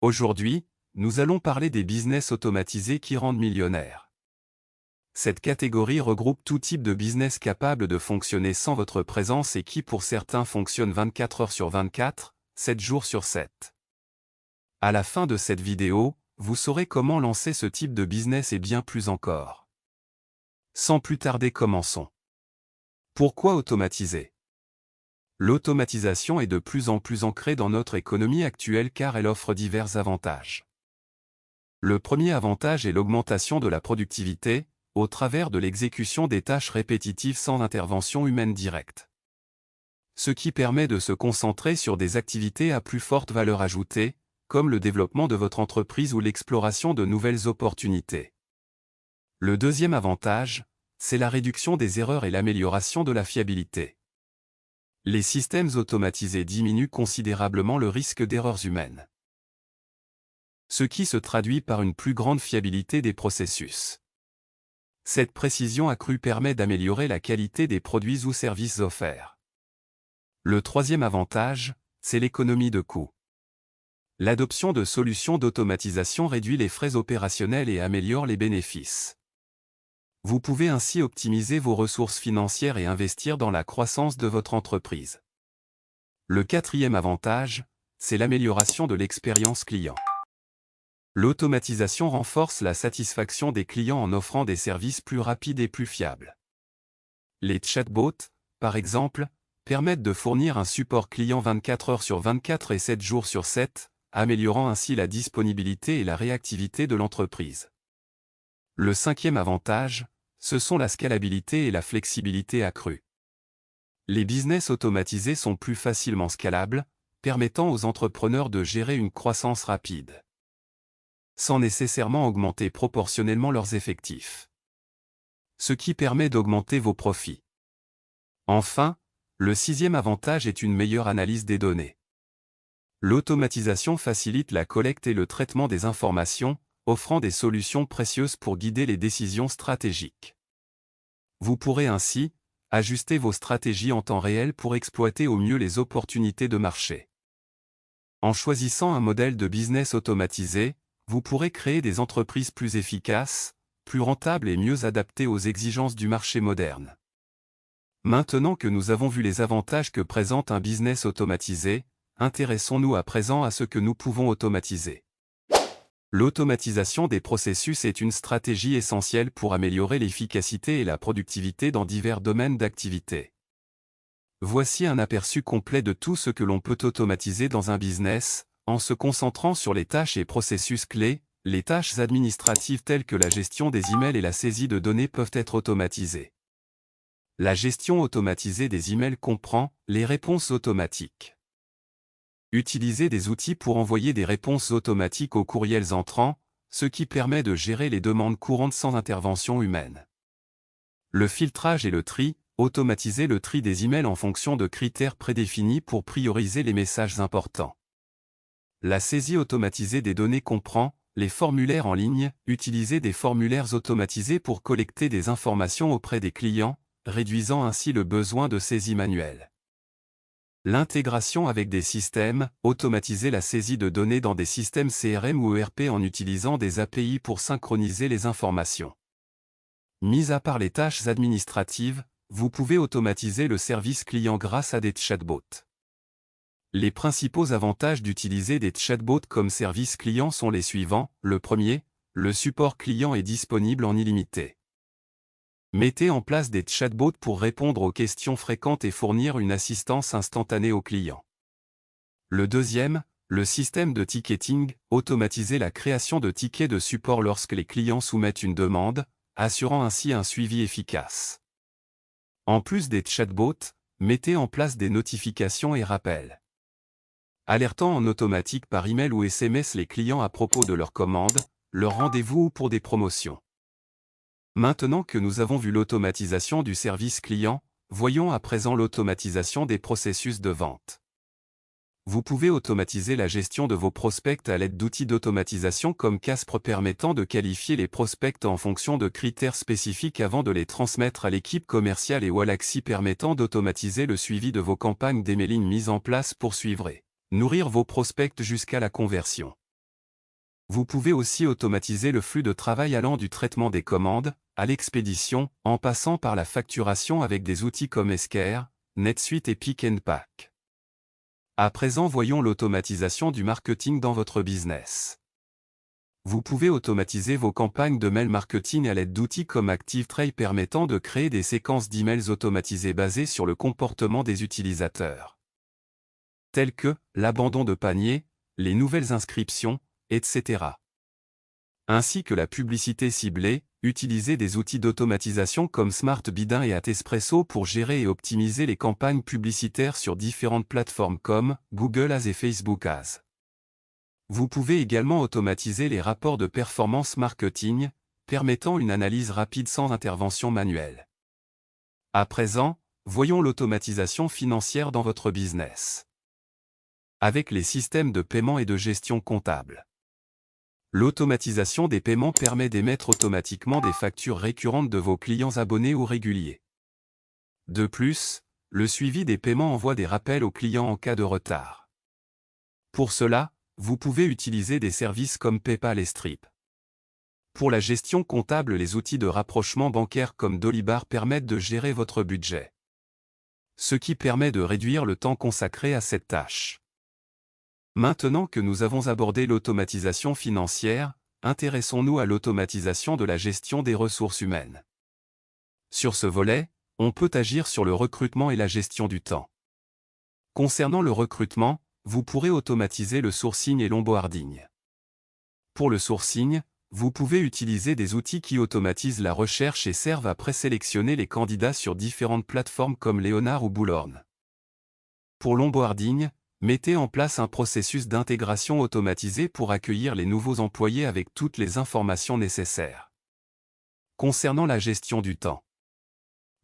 Aujourd'hui, nous allons parler des business automatisés qui rendent millionnaires. Cette catégorie regroupe tout type de business capable de fonctionner sans votre présence et qui pour certains fonctionnent 24 heures sur 24, 7 jours sur 7. À la fin de cette vidéo, vous saurez comment lancer ce type de business et bien plus encore. Sans plus tarder, commençons. Pourquoi automatiser ? L'automatisation est de plus en plus ancrée dans notre économie actuelle car elle offre divers avantages. Le premier avantage est l'augmentation de la productivité, au travers de l'exécution des tâches répétitives sans intervention humaine directe. Ce qui permet de se concentrer sur des activités à plus forte valeur ajoutée, comme le développement de votre entreprise ou l'exploration de nouvelles opportunités. Le deuxième avantage, c'est la réduction des erreurs et l'amélioration de la fiabilité. Les systèmes automatisés diminuent considérablement le risque d'erreurs humaines, ce qui se traduit par une plus grande fiabilité des processus. Cette précision accrue permet d'améliorer la qualité des produits ou services offerts. Le troisième avantage, c'est l'économie de coûts. L'adoption de solutions d'automatisation réduit les frais opérationnels et améliore les bénéfices. Vous pouvez ainsi optimiser vos ressources financières et investir dans la croissance de votre entreprise. Le quatrième avantage, c'est l'amélioration de l'expérience client. L'automatisation renforce la satisfaction des clients en offrant des services plus rapides et plus fiables. Les chatbots, par exemple, permettent de fournir un support client 24 heures sur 24 et 7 jours sur 7, améliorant ainsi la disponibilité et la réactivité de l'entreprise. Le cinquième avantage, ce sont la scalabilité et la flexibilité accrue. Les business automatisés sont plus facilement scalables, permettant aux entrepreneurs de gérer une croissance rapide, sans nécessairement augmenter proportionnellement leurs effectifs. Ce qui permet d'augmenter vos profits. Enfin, le sixième avantage est une meilleure analyse des données. L'automatisation facilite la collecte et le traitement des informations, offrant des solutions précieuses pour guider les décisions stratégiques. Vous pourrez ainsi ajuster vos stratégies en temps réel pour exploiter au mieux les opportunités de marché. En choisissant un modèle de business automatisé, vous pourrez créer des entreprises plus efficaces, plus rentables et mieux adaptées aux exigences du marché moderne. Maintenant que nous avons vu les avantages que présente un business automatisé, intéressons-nous à présent à ce que nous pouvons automatiser. L'automatisation des processus est une stratégie essentielle pour améliorer l'efficacité et la productivité dans divers domaines d'activité. Voici un aperçu complet de tout ce que l'on peut automatiser dans un business, en se concentrant sur les tâches et processus clés. Les tâches administratives telles que la gestion des emails et la saisie de données peuvent être automatisées. La gestion automatisée des emails comprend les réponses automatiques. Utiliser des outils pour envoyer des réponses automatiques aux courriels entrants, ce qui permet de gérer les demandes courantes sans intervention humaine. Le filtrage et le tri, automatiser le tri des emails en fonction de critères prédéfinis pour prioriser les messages importants. La saisie automatisée des données comprend les formulaires en ligne, utiliser des formulaires automatisés pour collecter des informations auprès des clients, réduisant ainsi le besoin de saisie manuelle. L'intégration avec des systèmes, automatiser la saisie de données dans des systèmes CRM ou ERP en utilisant des API pour synchroniser les informations. Mis à part les tâches administratives, vous pouvez automatiser le service client grâce à des chatbots. Les principaux avantages d'utiliser des chatbots comme service client sont les suivants. Le premier, le support client est disponible en illimité. Mettez en place des chatbots pour répondre aux questions fréquentes et fournir une assistance instantanée aux clients. Le deuxième, le système de ticketing, automatiser la création de tickets de support lorsque les clients soumettent une demande, assurant ainsi un suivi efficace. En plus des chatbots, mettez en place des notifications et rappels, alertant en automatique par email ou SMS les clients à propos de leurs commandes, leurs rendez-vous ou pour des promotions. Maintenant que nous avons vu l'automatisation du service client, voyons à présent l'automatisation des processus de vente. Vous pouvez automatiser la gestion de vos prospects à l'aide d'outils d'automatisation comme Caspre permettant de qualifier les prospects en fonction de critères spécifiques avant de les transmettre à l'équipe commerciale et Wallaxy permettant d'automatiser le suivi de vos campagnes d'emailing mises en place pour suivre et nourrir vos prospects jusqu'à la conversion. Vous pouvez aussi automatiser le flux de travail allant du traitement des commandes, à l'expédition, en passant par la facturation avec des outils comme Esker, NetSuite et Pick and Pack. À présent, voyons l'automatisation du marketing dans votre business. Vous pouvez automatiser vos campagnes de mail marketing à l'aide d'outils comme ActiveTray permettant de créer des séquences d'emails automatisées basées sur le comportement des utilisateurs, tels que l'abandon de panier, les nouvelles inscriptions, etc. Ainsi que la publicité ciblée, utilisez des outils d'automatisation comme Smart Bidin et Atespresso pour gérer et optimiser les campagnes publicitaires sur différentes plateformes comme Google Ads et Facebook Ads. Vous pouvez également automatiser les rapports de performance marketing, permettant une analyse rapide sans intervention manuelle. À présent, voyons l'automatisation financière dans votre business. Avec les systèmes de paiement et de gestion comptable. L'automatisation des paiements permet d'émettre automatiquement des factures récurrentes de vos clients abonnés ou réguliers. De plus, le suivi des paiements envoie des rappels aux clients en cas de retard. Pour cela, vous pouvez utiliser des services comme PayPal et Stripe. Pour la gestion comptable, les outils de rapprochement bancaire comme Dolibar permettent de gérer votre budget, ce qui permet de réduire le temps consacré à cette tâche. Maintenant que nous avons abordé l'automatisation financière, intéressons-nous à l'automatisation de la gestion des ressources humaines. Sur ce volet, on peut agir sur le recrutement et la gestion du temps. Concernant le recrutement, vous pourrez automatiser le sourcing et l'onboarding. Pour le sourcing, vous pouvez utiliser des outils qui automatisent la recherche et servent à présélectionner les candidats sur différentes plateformes comme Leonard ou Bullhorn. Pour l'onboarding, mettez en place un processus d'intégration automatisé pour accueillir les nouveaux employés avec toutes les informations nécessaires. Concernant la gestion du temps,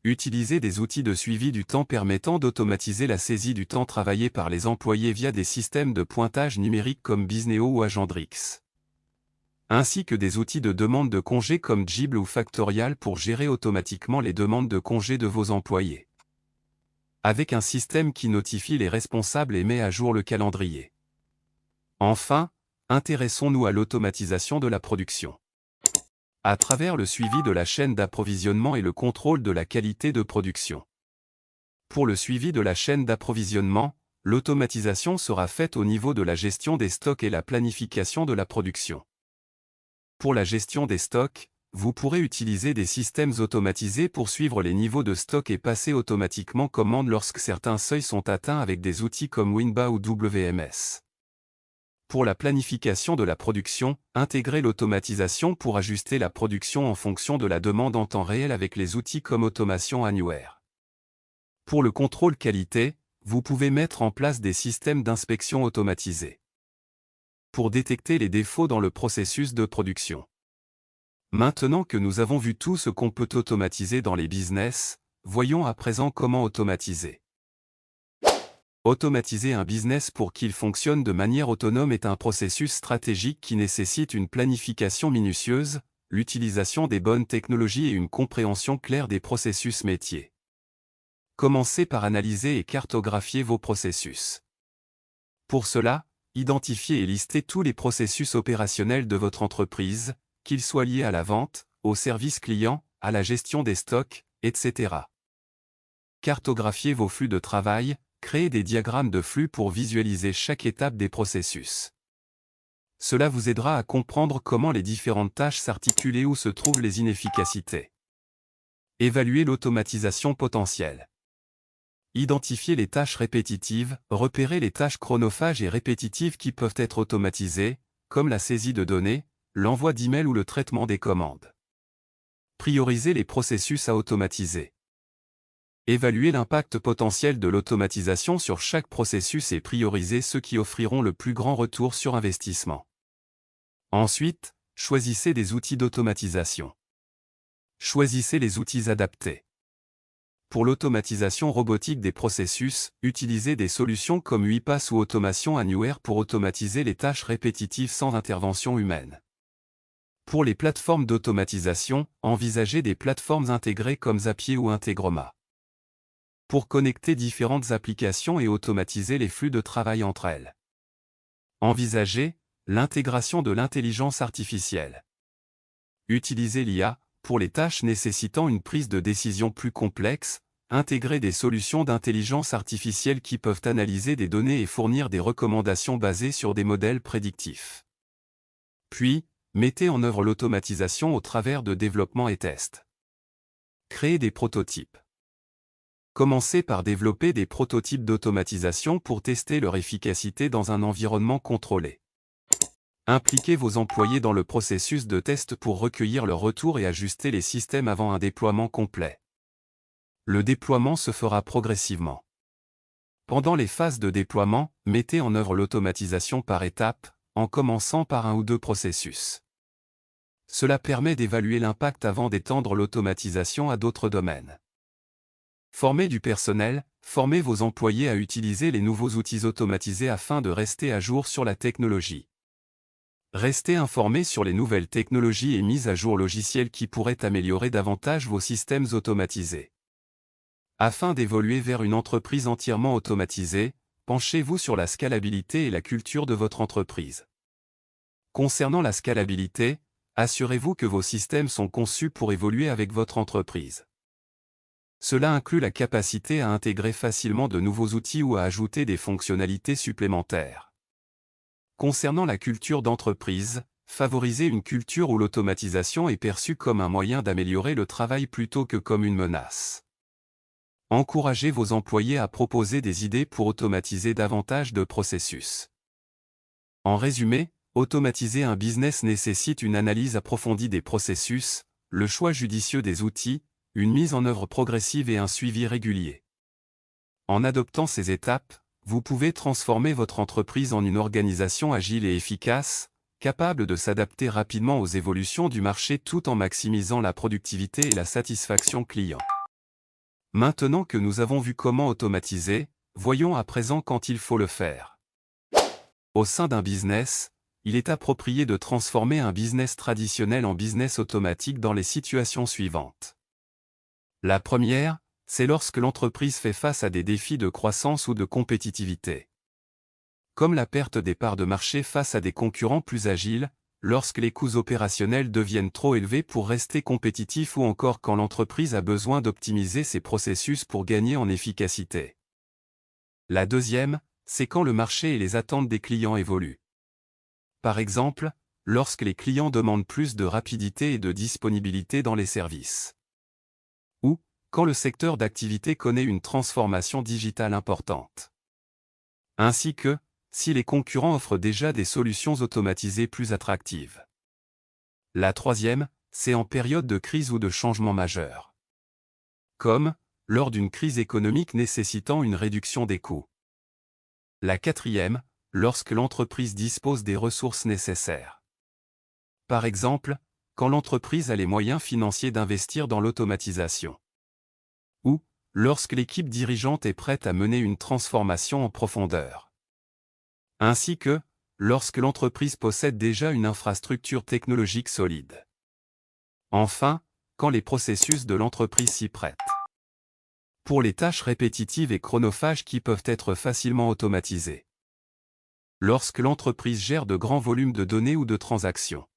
utilisez des outils de suivi du temps permettant d'automatiser la saisie du temps travaillé par les employés via des systèmes de pointage numérique comme Bizneo ou Agendrix, ainsi que des outils de demande de congés comme Jible ou Factorial pour gérer automatiquement les demandes de congés de vos employés, avec un système qui notifie les responsables et met à jour le calendrier. Enfin, intéressons-nous à l'automatisation de la production. À travers le suivi de la chaîne d'approvisionnement et le contrôle de la qualité de production. Pour le suivi de la chaîne d'approvisionnement, l'automatisation sera faite au niveau de la gestion des stocks et la planification de la production. Pour la gestion des stocks, vous pourrez utiliser des systèmes automatisés pour suivre les niveaux de stock et passer automatiquement commande lorsque certains seuils sont atteints avec des outils comme Winba ou WMS. Pour la planification de la production, intégrez l'automatisation pour ajuster la production en fonction de la demande en temps réel avec les outils comme Automation Anywhere. Pour le contrôle qualité, vous pouvez mettre en place des systèmes d'inspection automatisés pour détecter les défauts dans le processus de production. Maintenant que nous avons vu tout ce qu'on peut automatiser dans les business, voyons à présent comment automatiser. Automatiser un business pour qu'il fonctionne de manière autonome est un processus stratégique qui nécessite une planification minutieuse, l'utilisation des bonnes technologies et une compréhension claire des processus métiers. Commencez par analyser et cartographier vos processus. Pour cela, identifiez et listez tous les processus opérationnels de votre entreprise, qu'ils soient liés à la vente, au service client, à la gestion des stocks, etc. Cartographiez vos flux de travail, créez des diagrammes de flux pour visualiser chaque étape des processus. Cela vous aidera à comprendre comment les différentes tâches s'articulent et où se trouvent les inefficacités. Évaluez l'automatisation potentielle. Identifiez les tâches répétitives, repérez les tâches chronophages et répétitives qui peuvent être automatisées, comme la saisie de données, l'envoi d'emails ou le traitement des commandes. Priorisez les processus à automatiser. Évaluez l'impact potentiel de l'automatisation sur chaque processus et priorisez ceux qui offriront le plus grand retour sur investissement. Ensuite, choisissez des outils d'automatisation. Choisissez les outils adaptés. Pour l'automatisation robotique des processus, utilisez des solutions comme UiPath ou Automation Anywhere pour automatiser les tâches répétitives sans intervention humaine. Pour les plateformes d'automatisation, envisagez des plateformes intégrées comme Zapier ou Integroma. Pour connecter différentes applications et automatiser les flux de travail entre elles, envisagez L'intégration de l'intelligence artificielle. Utiliser l'IA, pour les tâches nécessitant une prise de décision plus complexe, intégrer des solutions d'intelligence artificielle qui peuvent analyser des données et fournir des recommandations basées sur des modèles prédictifs. Puis, mettez en œuvre l'automatisation au travers de développement et tests. Créer des prototypes. Commencez par développer des prototypes d'automatisation pour tester leur efficacité dans un environnement contrôlé. Impliquez vos employés dans le processus de test pour recueillir leurs retours et ajuster les systèmes avant un déploiement complet. Le déploiement se fera progressivement. Pendant les phases de déploiement, mettez en œuvre l'automatisation par étapes, en commençant par un ou deux processus. Cela permet d'évaluer l'impact avant d'étendre l'automatisation à d'autres domaines. Formez du personnel, formez vos employés à utiliser les nouveaux outils automatisés afin de rester à jour sur la technologie. Restez informés sur les nouvelles technologies et mises à jour logicielles qui pourraient améliorer davantage vos systèmes automatisés. Afin d'évoluer vers une entreprise entièrement automatisée, penchez-vous sur la scalabilité et la culture de votre entreprise. Concernant la scalabilité, assurez-vous que vos systèmes sont conçus pour évoluer avec votre entreprise. Cela inclut la capacité à intégrer facilement de nouveaux outils ou à ajouter des fonctionnalités supplémentaires. Concernant la culture d'entreprise, favorisez une culture où l'automatisation est perçue comme un moyen d'améliorer le travail plutôt que comme une menace. Encouragez vos employés à proposer des idées pour automatiser davantage de processus. En résumé, automatiser un business nécessite une analyse approfondie des processus, le choix judicieux des outils, une mise en œuvre progressive et un suivi régulier. En adoptant ces étapes, vous pouvez transformer votre entreprise en une organisation agile et efficace, capable de s'adapter rapidement aux évolutions du marché tout en maximisant la productivité et la satisfaction client. Maintenant que nous avons vu comment automatiser, voyons à présent quand il faut le faire. Au sein d'un business, il est approprié de transformer un business traditionnel en business automatique dans les situations suivantes. La première, c'est lorsque l'entreprise fait face à des défis de croissance ou de compétitivité. Comme la perte des parts de marché face à des concurrents plus agiles, lorsque les coûts opérationnels deviennent trop élevés pour rester compétitifs ou encore quand l'entreprise a besoin d'optimiser ses processus pour gagner en efficacité. La deuxième, c'est quand le marché et les attentes des clients évoluent. Par exemple, lorsque les clients demandent plus de rapidité et de disponibilité dans les services. Ou, quand le secteur d'activité connaît une transformation digitale importante. Ainsi que, si les concurrents offrent déjà des solutions automatisées plus attractives. La troisième, c'est en période de crise ou de changement majeur. Comme, lors d'une crise économique nécessitant une réduction des coûts. La quatrième, lorsque l'entreprise dispose des ressources nécessaires. Par exemple, quand l'entreprise a les moyens financiers d'investir dans l'automatisation. Ou, lorsque l'équipe dirigeante est prête à mener une transformation en profondeur. Ainsi que, lorsque l'entreprise possède déjà une infrastructure technologique solide. Enfin, quand les processus de l'entreprise s'y prêtent. Pour les tâches répétitives et chronophages qui peuvent être facilement automatisées. Lorsque l'entreprise gère de grands volumes de données ou de transactions.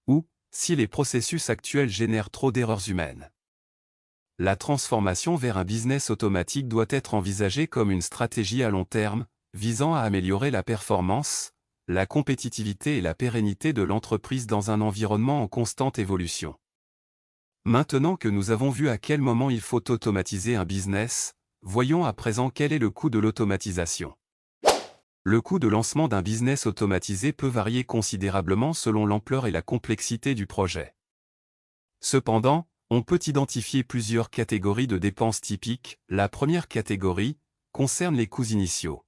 Ou, si les processus actuels génèrent trop d'erreurs humaines. La transformation vers un business automatique doit être envisagée comme une stratégie à long terme, visant à améliorer la performance, la compétitivité et la pérennité de l'entreprise dans un environnement en constante évolution. Maintenant que nous avons vu à quel moment il faut automatiser un business, voyons à présent quel est le coût de l'automatisation. Le coût de lancement d'un business automatisé peut varier considérablement selon l'ampleur et la complexité du projet. Cependant, on peut identifier plusieurs catégories de dépenses typiques. La première catégorie concerne les coûts initiaux.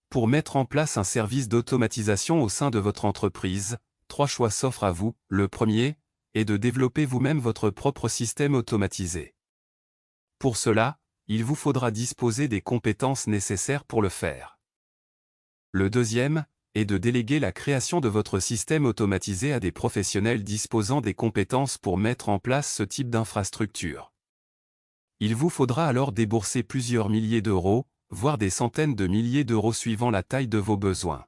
Pour mettre en place un service d'automatisation au sein de votre entreprise, 3 choix s'offrent à vous. Le premier est de développer vous-même votre propre système automatisé. Pour cela, il vous faudra disposer des compétences nécessaires pour le faire. Le deuxième est de déléguer la création de votre système automatisé à des professionnels disposant des compétences pour mettre en place ce type d'infrastructure. Il vous faudra alors débourser plusieurs milliers d'euros, voire des centaines de milliers d'euros suivant la taille de vos besoins.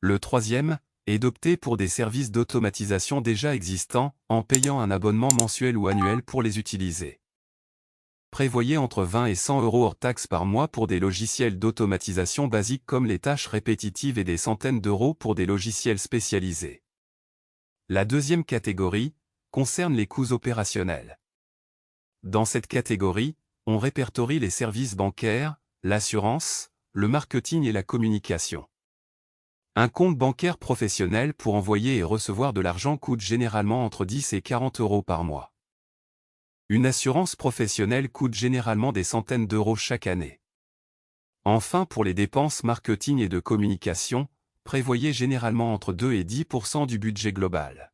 Le troisième est d'opter pour des services d'automatisation déjà existants, en payant un abonnement mensuel ou annuel pour les utiliser. Prévoyez entre 20 et 100 € hors taxes par mois pour des logiciels d'automatisation basiques comme les tâches répétitives et des centaines d'euros pour des logiciels spécialisés. La deuxième catégorie concerne les coûts opérationnels. Dans cette catégorie, on répertorie les services bancaires, l'assurance, le marketing et la communication. Un compte bancaire professionnel pour envoyer et recevoir de l'argent coûte généralement entre 10 et 40 € par mois. Une assurance professionnelle coûte généralement des centaines d'euros chaque année. Enfin, pour les dépenses marketing et de communication, prévoyez généralement entre 2 et 10% du budget global.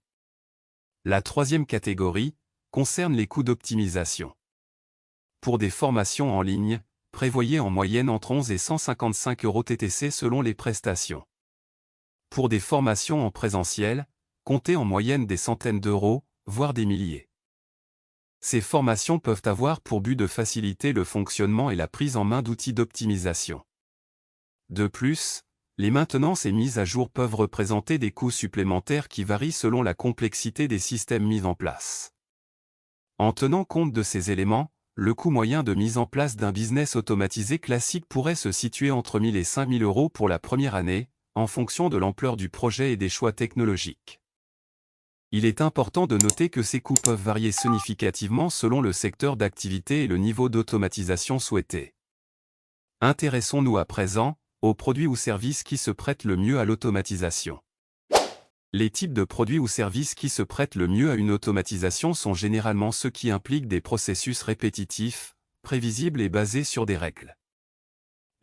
La troisième catégorie concerne les coûts d'optimisation. Pour des formations en ligne, prévoyez en moyenne entre 11 et 155 € TTC selon les prestations. Pour des formations en présentiel, comptez en moyenne des centaines d'euros, voire des milliers. Ces formations peuvent avoir pour but de faciliter le fonctionnement et la prise en main d'outils d'optimisation. De plus, les maintenances et mises à jour peuvent représenter des coûts supplémentaires qui varient selon la complexité des systèmes mis en place. En tenant compte de ces éléments, le coût moyen de mise en place d'un business automatisé classique pourrait se situer entre 1 000 et 5 000 € pour la première année, en fonction de l'ampleur du projet et des choix technologiques. Il est important de noter que ces coûts peuvent varier significativement selon le secteur d'activité et le niveau d'automatisation souhaité. Intéressons-nous à présent aux produits ou services qui se prêtent le mieux à l'automatisation. Les types de produits ou services qui se prêtent le mieux à une automatisation sont généralement ceux qui impliquent des processus répétitifs, prévisibles et basés sur des règles.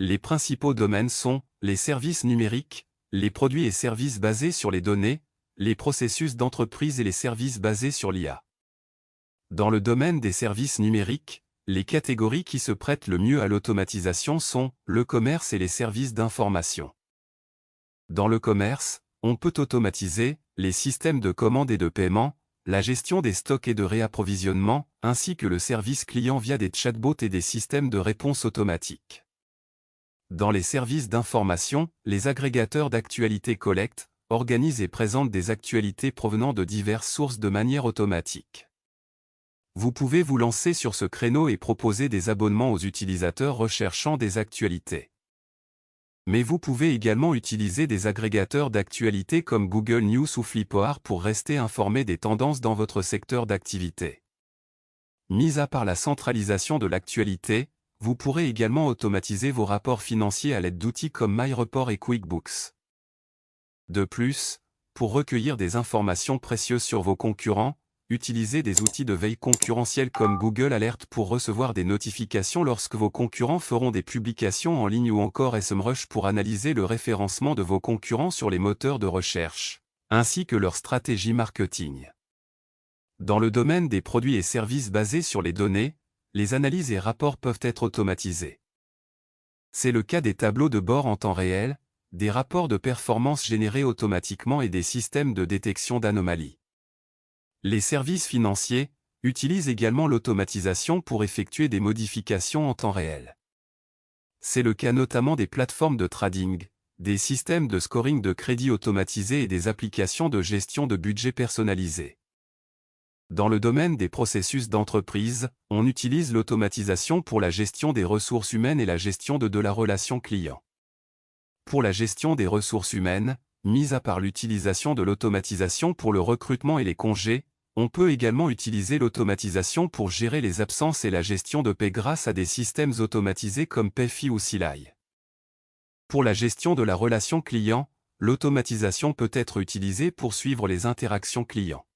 Les principaux domaines sont les services numériques, les produits et services basés sur les données, les processus d'entreprise et les services basés sur l'IA. Dans le domaine des services numériques, les catégories qui se prêtent le mieux à l'automatisation sont le commerce et les services d'information. Dans le commerce, on peut automatiser les systèmes de commande et de paiement, la gestion des stocks et de réapprovisionnement, ainsi que le service client via des chatbots et des systèmes de réponse automatique. Dans les services d'information, les agrégateurs d'actualités collectent, organisent et présentent des actualités provenant de diverses sources de manière automatique. Vous pouvez vous lancer sur ce créneau et proposer des abonnements aux utilisateurs recherchant des actualités. Mais vous pouvez également utiliser des agrégateurs d'actualités comme Google News ou Flipboard pour rester informé des tendances dans votre secteur d'activité. Mis à part la centralisation de l'actualité, vous pourrez également automatiser vos rapports financiers à l'aide d'outils comme MyReport et QuickBooks. De plus, pour recueillir des informations précieuses sur vos concurrents, utilisez des outils de veille concurrentielle comme Google Alert pour recevoir des notifications lorsque vos concurrents feront des publications en ligne ou encore SEMrush pour analyser le référencement de vos concurrents sur les moteurs de recherche, ainsi que leur stratégie marketing. Dans le domaine des produits et services basés sur les données, les analyses et rapports peuvent être automatisés. C'est le cas des tableaux de bord en temps réel, des rapports de performance générés automatiquement et des systèmes de détection d'anomalies. Les services financiers utilisent également l'automatisation pour effectuer des modifications en temps réel. C'est le cas notamment des plateformes de trading, des systèmes de scoring de crédit automatisés et des applications de gestion de budget personnalisées. Dans le domaine des processus d'entreprise, on utilise l'automatisation pour la gestion des ressources humaines et la gestion de la relation client. Pour la gestion des ressources humaines, mis à part l'utilisation de l'automatisation pour le recrutement et les congés, on peut également utiliser l'automatisation pour gérer les absences et la gestion de paie grâce à des systèmes automatisés comme Payfi ou Silai. Pour la gestion de la relation client, l'automatisation peut être utilisée pour suivre les interactions clients.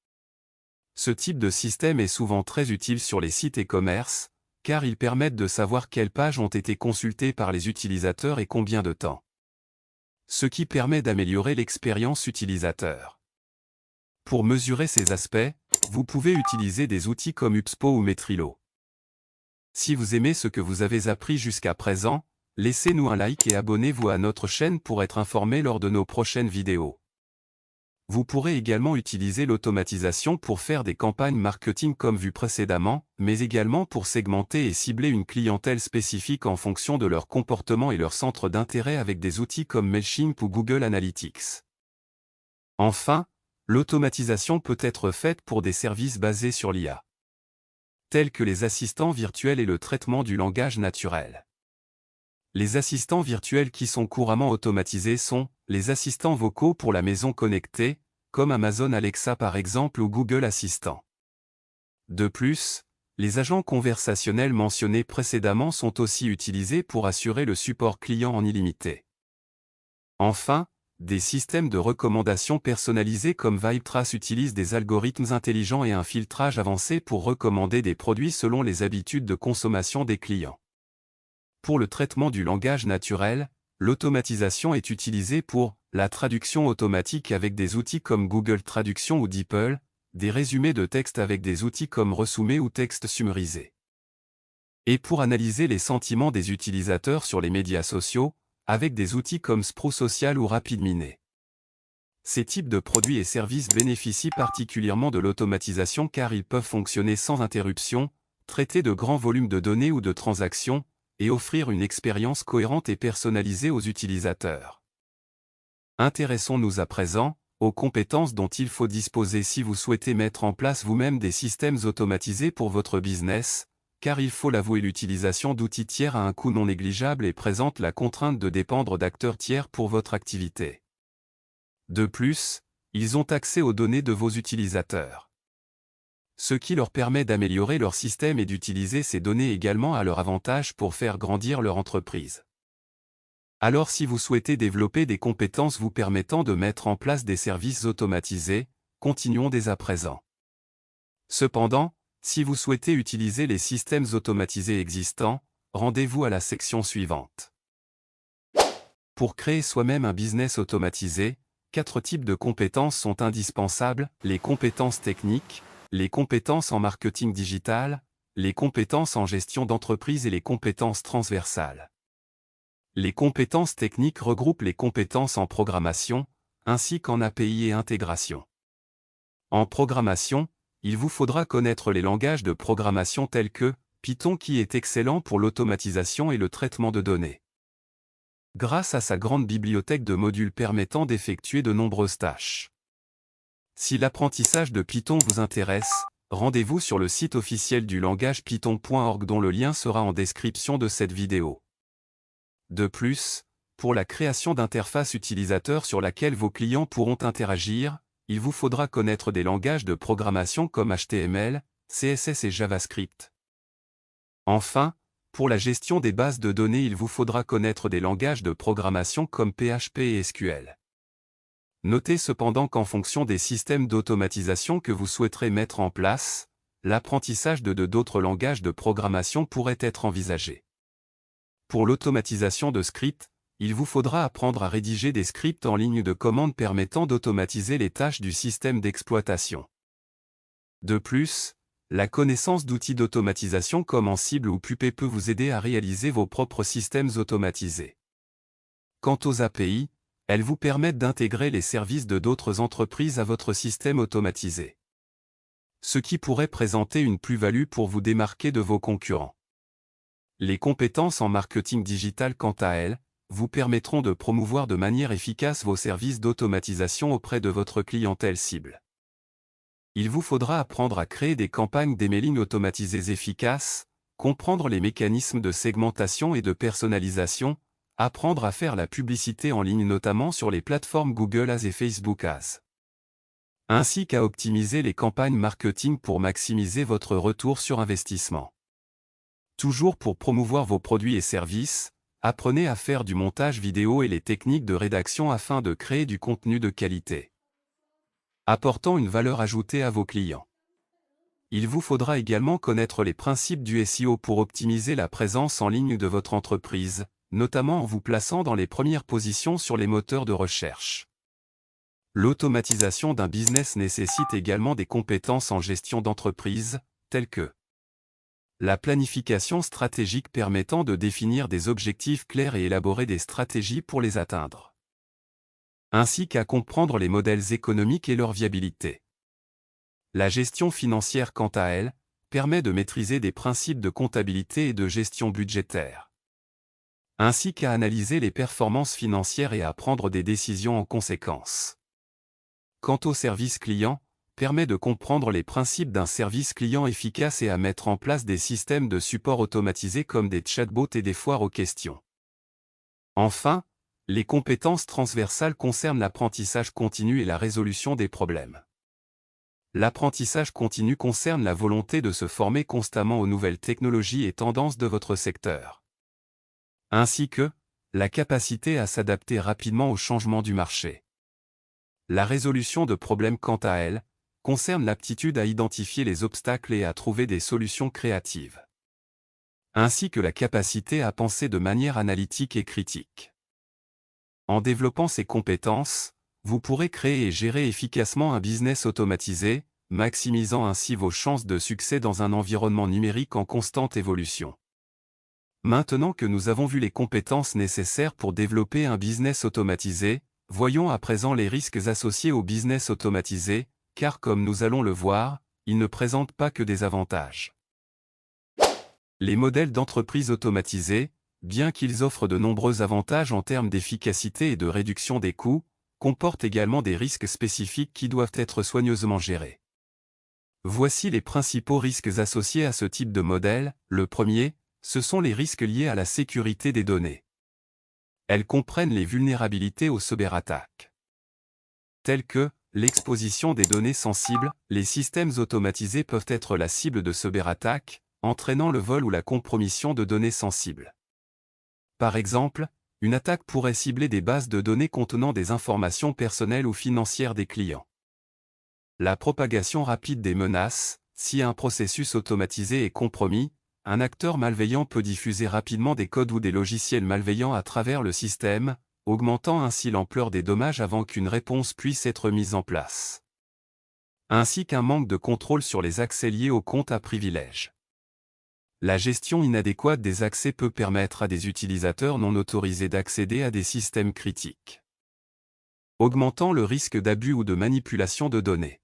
Ce type de système est souvent très utile sur les sites e-commerce, car ils permettent de savoir quelles pages ont été consultées par les utilisateurs et combien de temps. Ce qui permet d'améliorer l'expérience utilisateur. Pour mesurer ces aspects, vous pouvez utiliser des outils comme HubSpot ou Metrilo. Si vous aimez ce que vous avez appris jusqu'à présent, laissez-nous un like et abonnez-vous à notre chaîne pour être informé lors de nos prochaines vidéos. Vous pourrez également utiliser l'automatisation pour faire des campagnes marketing comme vu précédemment, mais également pour segmenter et cibler une clientèle spécifique en fonction de leur comportement et leur centre d'intérêt avec des outils comme Mailchimp ou Google Analytics. Enfin, l'automatisation peut être faite pour des services basés sur l'IA, tels que les assistants virtuels et le traitement du langage naturel. Les assistants virtuels qui sont couramment automatisés sont les assistants vocaux pour la maison connectée, comme Amazon Alexa par exemple ou Google Assistant. De plus, les agents conversationnels mentionnés précédemment sont aussi utilisés pour assurer le support client en illimité. Enfin, des systèmes de recommandation personnalisés comme VibeTrace utilisent des algorithmes intelligents et un filtrage avancé pour recommander des produits selon les habitudes de consommation des clients. Pour le traitement du langage naturel, l'automatisation est utilisée pour la traduction automatique avec des outils comme Google Traduction ou DeepL, des résumés de texte avec des outils comme Resume ou texte summarisé. Et pour analyser les sentiments des utilisateurs sur les médias sociaux, avec des outils comme Sprout Social ou RapidMiner. Ces types de produits et services bénéficient particulièrement de l'automatisation car ils peuvent fonctionner sans interruption, traiter de grands volumes de données ou de transactions, et offrir une expérience cohérente et personnalisée aux utilisateurs. Intéressons-nous à présent aux compétences dont il faut disposer si vous souhaitez mettre en place vous-même des systèmes automatisés pour votre business, car il faut l'avouer, l'utilisation d'outils tiers a un coût non négligeable et présente la contrainte de dépendre d'acteurs tiers pour votre activité. De plus, ils ont accès aux données de vos utilisateurs, ce qui leur permet d'améliorer leur système et d'utiliser ces données également à leur avantage pour faire grandir leur entreprise. Alors si vous souhaitez développer des compétences vous permettant de mettre en place des services automatisés, continuons dès à présent. Cependant, si vous souhaitez utiliser les systèmes automatisés existants, rendez-vous à la section suivante. Pour créer soi-même un business automatisé, 4 types de compétences sont indispensables: les compétences techniques, les compétences en marketing digital, les compétences en gestion d'entreprise et les compétences transversales. Les compétences techniques regroupent les compétences en programmation, ainsi qu'en API et intégration. En programmation, il vous faudra connaître les langages de programmation tels que Python qui est excellent pour l'automatisation et le traitement de données, grâce à sa grande bibliothèque de modules permettant d'effectuer de nombreuses tâches. Si l'apprentissage de Python vous intéresse, rendez-vous sur le site officiel du langage python.org dont le lien sera en description de cette vidéo. De plus, pour la création d'interfaces utilisateurs sur laquelle vos clients pourront interagir, il vous faudra connaître des langages de programmation comme HTML, CSS et JavaScript. Enfin, pour la gestion des bases de données, il vous faudra connaître des langages de programmation comme PHP et SQL. Notez cependant qu'en fonction des systèmes d'automatisation que vous souhaiterez mettre en place, l'apprentissage de d'autres langages de programmation pourrait être envisagé. Pour l'automatisation de scripts, il vous faudra apprendre à rédiger des scripts en ligne de commande permettant d'automatiser les tâches du système d'exploitation. De plus, la connaissance d'outils d'automatisation comme Ansible ou Puppet peut vous aider à réaliser vos propres systèmes automatisés. Quant aux API, elles vous permettent d'intégrer les services de d'autres entreprises à votre système automatisé, ce qui pourrait présenter une plus-value pour vous démarquer de vos concurrents. Les compétences en marketing digital, quant à elles, vous permettront de promouvoir de manière efficace vos services d'automatisation auprès de votre clientèle cible. Il vous faudra apprendre à créer des campagnes d'emailing automatisées efficaces, comprendre les mécanismes de segmentation et de personnalisation, apprendre à faire la publicité en ligne notamment sur les plateformes Google Ads et Facebook Ads, ainsi qu'à optimiser les campagnes marketing pour maximiser votre retour sur investissement. Toujours pour promouvoir vos produits et services, apprenez à faire du montage vidéo et les techniques de rédaction afin de créer du contenu de qualité, apportant une valeur ajoutée à vos clients. Il vous faudra également connaître les principes du SEO pour optimiser la présence en ligne de votre entreprise, notamment en vous plaçant dans les premières positions sur les moteurs de recherche. L'automatisation d'un business nécessite également des compétences en gestion d'entreprise, telles que la planification stratégique permettant de définir des objectifs clairs et élaborer des stratégies pour les atteindre. ainsi qu'à comprendre les modèles économiques et leur viabilité. La gestion financière, quant à elle, permet de maîtriser des principes de comptabilité et de gestion budgétaire, ainsi qu'à analyser les performances financières et à prendre des décisions en conséquence. Quant au service client, permet de comprendre les principes d'un service client efficace et à mettre en place des systèmes de support automatisés comme des chatbots et des foires aux questions. Enfin, les compétences transversales concernent l'apprentissage continu et la résolution des problèmes. L'apprentissage continu concerne la volonté de se former constamment aux nouvelles technologies et tendances de votre secteur, ainsi que la capacité à s'adapter rapidement aux changements du marché. La résolution de problèmes, quant à elle, concerne l'aptitude à identifier les obstacles et à trouver des solutions créatives, ainsi que la capacité à penser de manière analytique et critique. En développant ces compétences, vous pourrez créer et gérer efficacement un business automatisé, maximisant ainsi vos chances de succès dans un environnement numérique en constante évolution. Maintenant que nous avons vu les compétences nécessaires pour développer un business automatisé, voyons à présent les risques associés au business automatisé, car comme nous allons le voir, ils ne présentent pas que des avantages. Les modèles d'entreprise automatisés, bien qu'ils offrent de nombreux avantages en termes d'efficacité et de réduction des coûts, comportent également des risques spécifiques qui doivent être soigneusement gérés. Voici les principaux risques associés à ce type de modèle. Le premier, ce sont les risques liés à la sécurité des données. Elles comprennent les vulnérabilités aux cyberattaques, telles que l'exposition des données sensibles. Les systèmes automatisés peuvent être la cible de cyberattaques, entraînant le vol ou la compromission de données sensibles. Par exemple, une attaque pourrait cibler des bases de données contenant des informations personnelles ou financières des clients. La propagation rapide des menaces. Si un processus automatisé est compromis, un acteur malveillant peut diffuser rapidement des codes ou des logiciels malveillants à travers le système, augmentant ainsi l'ampleur des dommages avant qu'une réponse puisse être mise en place. Ainsi qu'un manque de contrôle sur les accès liés aux comptes à privilèges. La gestion inadéquate des accès peut permettre à des utilisateurs non autorisés d'accéder à des systèmes critiques, augmentant le risque d'abus ou de manipulation de données.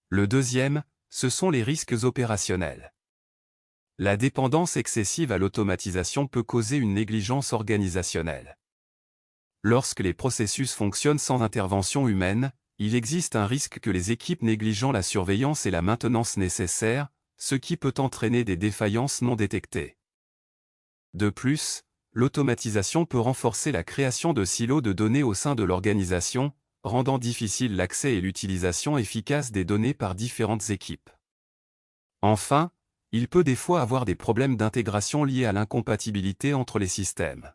Le deuxième, ce sont les risques opérationnels. La dépendance excessive à l'automatisation peut causer une négligence organisationnelle. Lorsque les processus fonctionnent sans intervention humaine, il existe un risque que les équipes négligeant la surveillance et la maintenance nécessaires, ce qui peut entraîner des défaillances non détectées. De plus, l'automatisation peut renforcer la création de silos de données au sein de l'organisation, rendant difficile l'accès et l'utilisation efficace des données par différentes équipes. Enfin, il peut des fois avoir des problèmes d'intégration liés à l'incompatibilité entre les systèmes.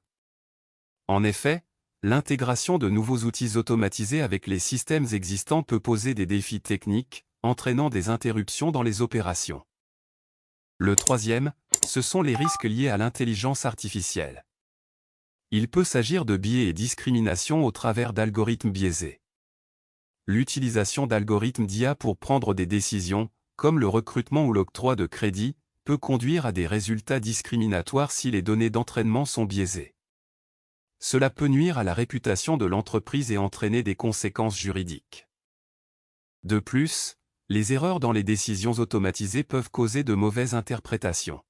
En effet, l'intégration de nouveaux outils automatisés avec les systèmes existants peut poser des défis techniques, entraînant des interruptions dans les opérations. Le troisième, ce sont les risques liés à l'intelligence artificielle. Il peut s'agir de biais et discrimination au travers d'algorithmes biaisés. L'utilisation d'algorithmes d'IA pour prendre des décisions, comme le recrutement ou l'octroi de crédits, peut conduire à des résultats discriminatoires si les données d'entraînement sont biaisées. Cela peut nuire à la réputation de l'entreprise et entraîner des conséquences juridiques. De plus, les erreurs dans les décisions automatisées peuvent causer de mauvaises interprétations.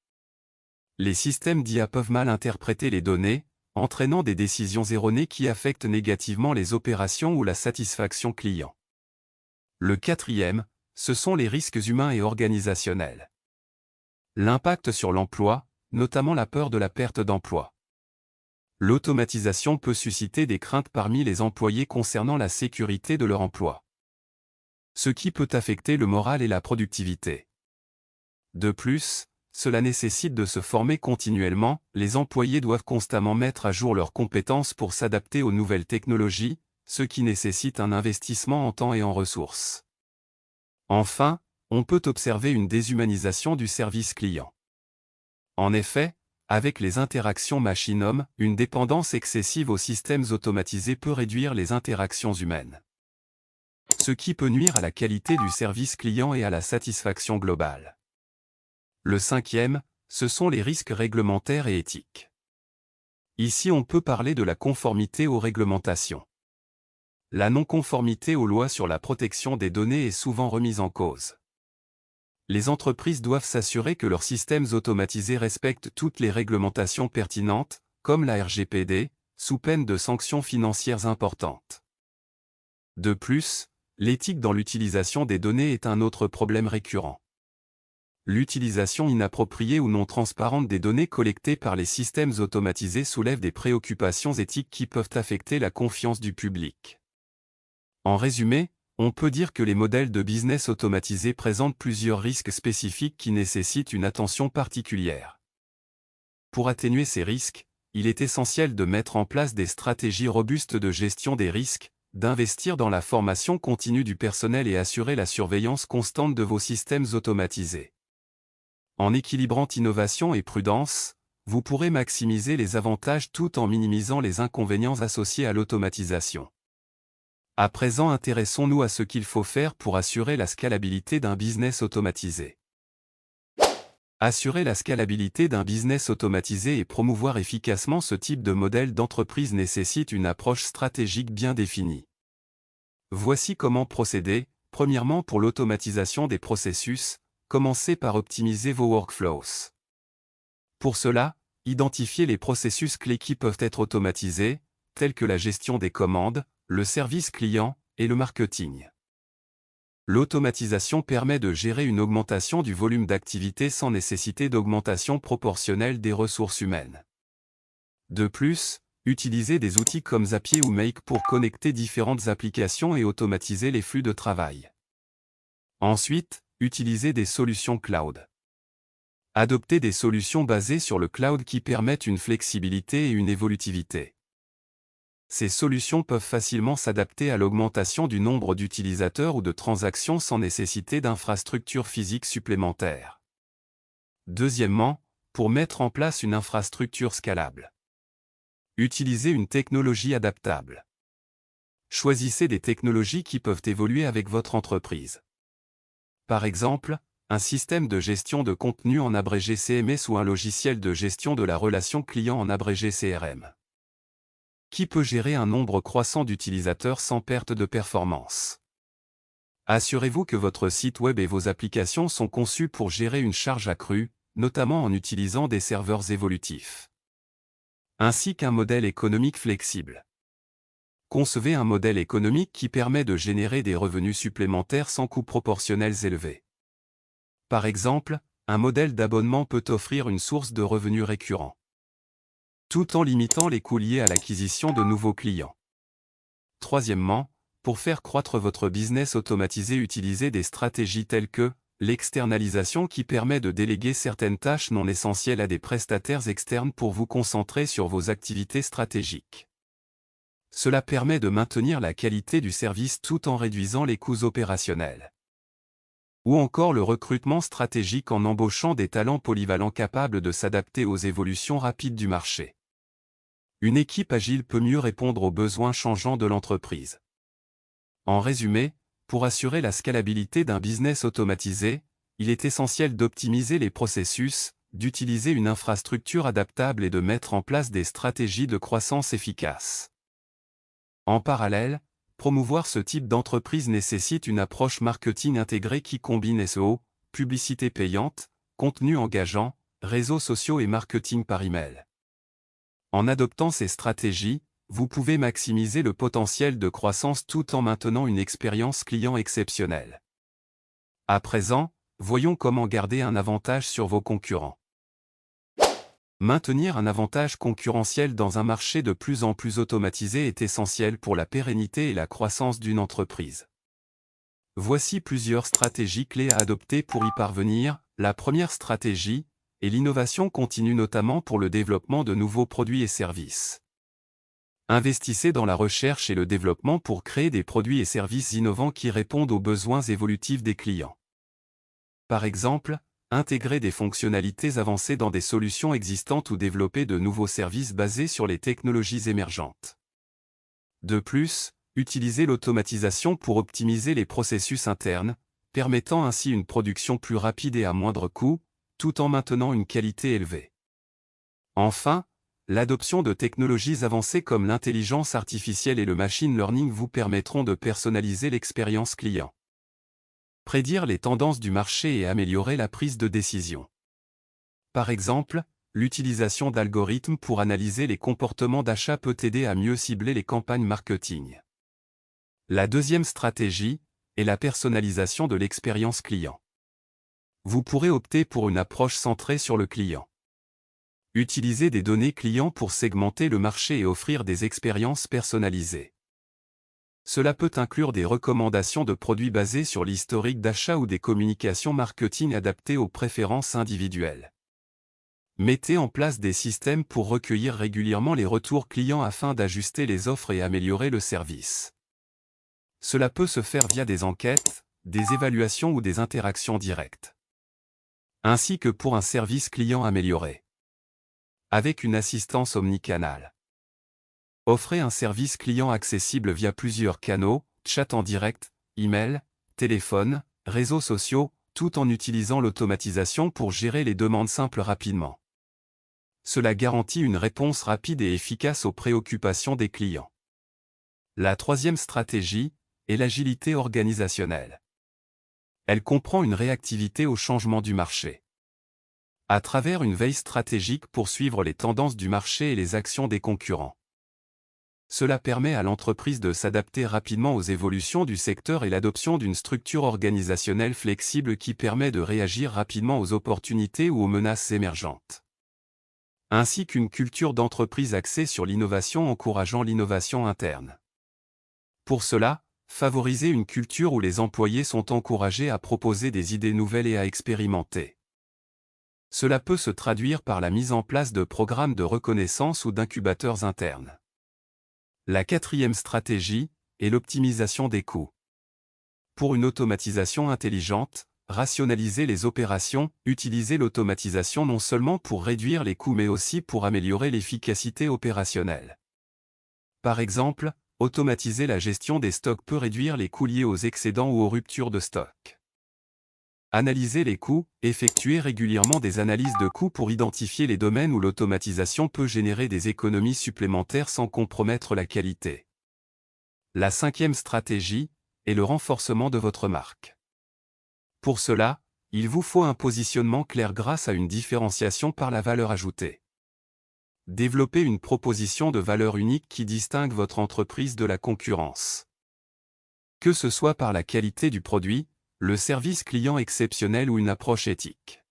Les systèmes d'IA peuvent mal interpréter les données, entraînant des décisions erronées qui affectent négativement les opérations ou la satisfaction client. Le quatrième, ce sont les risques humains et organisationnels. L'impact sur l'emploi, notamment la peur de la perte d'emploi. L'automatisation peut susciter des craintes parmi les employés concernant la sécurité de leur emploi, ce qui peut affecter le moral et la productivité. De plus, cela nécessite de se former continuellement. Les employés doivent constamment mettre à jour leurs compétences pour s'adapter aux nouvelles technologies, ce qui nécessite un investissement en temps et en ressources. Enfin, on peut observer une déshumanisation du service client. En effet, avec les interactions machine-homme, une dépendance excessive aux systèmes automatisés peut réduire les interactions humaines, ce qui peut nuire à la qualité du service client et à la satisfaction globale. Le cinquième, ce sont les risques réglementaires et éthiques. Ici on peut parler de la conformité aux réglementations. la non-conformité aux lois sur la protection des données est souvent remise en cause. Les entreprises doivent s'assurer que leurs systèmes automatisés respectent toutes les réglementations pertinentes, comme la RGPD, sous peine de sanctions financières importantes. De plus, l'éthique dans l'utilisation des données est un autre problème récurrent. L'utilisation inappropriée ou non transparente des données collectées par les systèmes automatisés soulève des préoccupations éthiques qui peuvent affecter la confiance du public. En résumé, on peut dire que les modèles de business automatisés présentent plusieurs risques spécifiques qui nécessitent une attention particulière. Pour atténuer ces risques, il est essentiel de mettre en place des stratégies robustes de gestion des risques, d'investir dans la formation continue du personnel et assurer la surveillance constante de vos systèmes automatisés. En équilibrant innovation et prudence, vous pourrez maximiser les avantages tout en minimisant les inconvénients associés à l'automatisation. À présent, intéressons-nous à ce qu'il faut faire pour assurer la scalabilité d'un business automatisé. Assurer la scalabilité d'un business automatisé et promouvoir efficacement ce type de modèle d'entreprise nécessite une approche stratégique bien définie. Voici comment procéder. Premièrement, pour l'automatisation des processus, commencez par optimiser vos workflows. Pour cela, identifiez les processus clés qui peuvent être automatisés, tels que la gestion des commandes, le service client et le marketing. L'automatisation permet de gérer une augmentation du volume d'activité sans nécessité d'augmentation proportionnelle des ressources humaines. De plus, utilisez des outils comme Zapier ou Make pour connecter différentes applications et automatiser les flux de travail. Ensuite, utilisez des solutions cloud. Adoptez des solutions basées sur le cloud qui permettent une flexibilité et une évolutivité. Ces solutions peuvent facilement s'adapter à l'augmentation du nombre d'utilisateurs ou de transactions sans nécessité d'infrastructures physiques supplémentaires. Deuxièmement, pour mettre en place une infrastructure scalable. Utilisez une technologie adaptable. Choisissez des technologies qui peuvent évoluer avec votre entreprise. Par exemple, un système de gestion de contenu en abrégé CMS ou un logiciel de gestion de la relation client en abrégé CRM. Qui peut gérer un nombre croissant d'utilisateurs sans perte de performance. Assurez-vous que votre site web et vos applications sont conçus pour gérer une charge accrue, notamment en utilisant des serveurs évolutifs. Ainsi qu'un modèle économique flexible. Concevez un modèle économique qui permet de générer des revenus supplémentaires sans coûts proportionnels élevés. Par exemple, un modèle d'abonnement peut offrir une source de revenus récurrents, tout en limitant les coûts liés à l'acquisition de nouveaux clients. Troisièmement, pour faire croître votre business automatisé, utilisez des stratégies telles que l'externalisation qui permet de déléguer certaines tâches non essentielles à des prestataires externes pour vous concentrer sur vos activités stratégiques. Cela permet de maintenir la qualité du service tout en réduisant les coûts opérationnels. Ou encore le recrutement stratégique en embauchant des talents polyvalents capables de s'adapter aux évolutions rapides du marché. Une équipe agile peut mieux répondre aux besoins changeants de l'entreprise. En résumé, pour assurer la scalabilité d'un business automatisé, il est essentiel d'optimiser les processus, d'utiliser une infrastructure adaptable et de mettre en place des stratégies de croissance efficaces. En parallèle, promouvoir ce type d'entreprise nécessite une approche marketing intégrée qui combine SEO, publicité payante, contenu engageant, réseaux sociaux et marketing par email. En adoptant ces stratégies, vous pouvez maximiser le potentiel de croissance tout en maintenant une expérience client exceptionnelle. À présent, voyons comment garder un avantage sur vos concurrents. Maintenir un avantage concurrentiel dans un marché de plus en plus automatisé est essentiel pour la pérennité et la croissance d'une entreprise. Voici plusieurs stratégies clés à adopter pour y parvenir. La première stratégie est l'innovation continue, notamment pour le développement de nouveaux produits et services. Investissez dans la recherche et le développement pour créer des produits et services innovants qui répondent aux besoins évolutifs des clients. Par exemple, intégrer des fonctionnalités avancées dans des solutions existantes ou développer de nouveaux services basés sur les technologies émergentes. De plus, utilisez l'automatisation pour optimiser les processus internes, permettant ainsi une production plus rapide et à moindre coût, tout en maintenant une qualité élevée. Enfin, L'adoption de technologies avancées comme l'intelligence artificielle et le machine learning vous permettront de personnaliser l'expérience client. Prédire les tendances du marché et améliorer la prise de décision. Par exemple, l'utilisation d'algorithmes pour analyser les comportements d'achat peut aider à mieux cibler les campagnes marketing. La deuxième stratégie est la personnalisation de l'expérience client. Vous pourrez opter pour une approche centrée sur le client. Utilisez des données clients pour segmenter le marché et offrir des expériences personnalisées. Cela peut inclure des recommandations de produits basées sur l'historique d'achat ou des communications marketing adaptées aux préférences individuelles. Mettez en place des systèmes pour recueillir régulièrement les retours clients afin d'ajuster les offres et améliorer le service. Cela peut se faire via des enquêtes, des évaluations ou des interactions directes. Ainsi que pour un service client amélioré. Avec une assistance omnicanale. Offrez un service client accessible via plusieurs canaux, chat en direct, email, téléphone, réseaux sociaux, tout en utilisant l'automatisation pour gérer les demandes simples rapidement. Cela garantit une réponse rapide et efficace aux préoccupations des clients. La troisième stratégie est l'agilité organisationnelle. Elle comprend une réactivité au changement du marché. À travers une veille stratégique pour suivre les tendances du marché et les actions des concurrents. Cela permet à l'entreprise de s'adapter rapidement aux évolutions du secteur et l'adoption d'une structure organisationnelle flexible qui permet de réagir rapidement aux opportunités ou aux menaces émergentes. Ainsi qu'une culture d'entreprise axée sur l'innovation encourageant l'innovation interne. Pour cela, favorisez une culture où les employés sont encouragés à proposer des idées nouvelles et à expérimenter. Cela peut se traduire par la mise en place de programmes de reconnaissance ou d'incubateurs internes. La quatrième stratégie est l'optimisation des coûts. Pour une automatisation intelligente, rationalisez les opérations, utilisez l'automatisation non seulement pour réduire les coûts mais aussi pour améliorer l'efficacité opérationnelle. Par exemple, automatiser la gestion des stocks peut réduire les coûts liés aux excédents ou aux ruptures de stock. Analysez les coûts, effectuez régulièrement des analyses de coûts pour identifier les domaines où l'automatisation peut générer des économies supplémentaires sans compromettre la qualité. La cinquième stratégie est le renforcement de votre marque. Pour cela, il vous faut un positionnement clair grâce à une différenciation par la valeur ajoutée. Développez une proposition de valeur unique qui distingue votre entreprise de la concurrence. Que ce soit par la qualité du produit, le service client exceptionnel ou une approche éthique.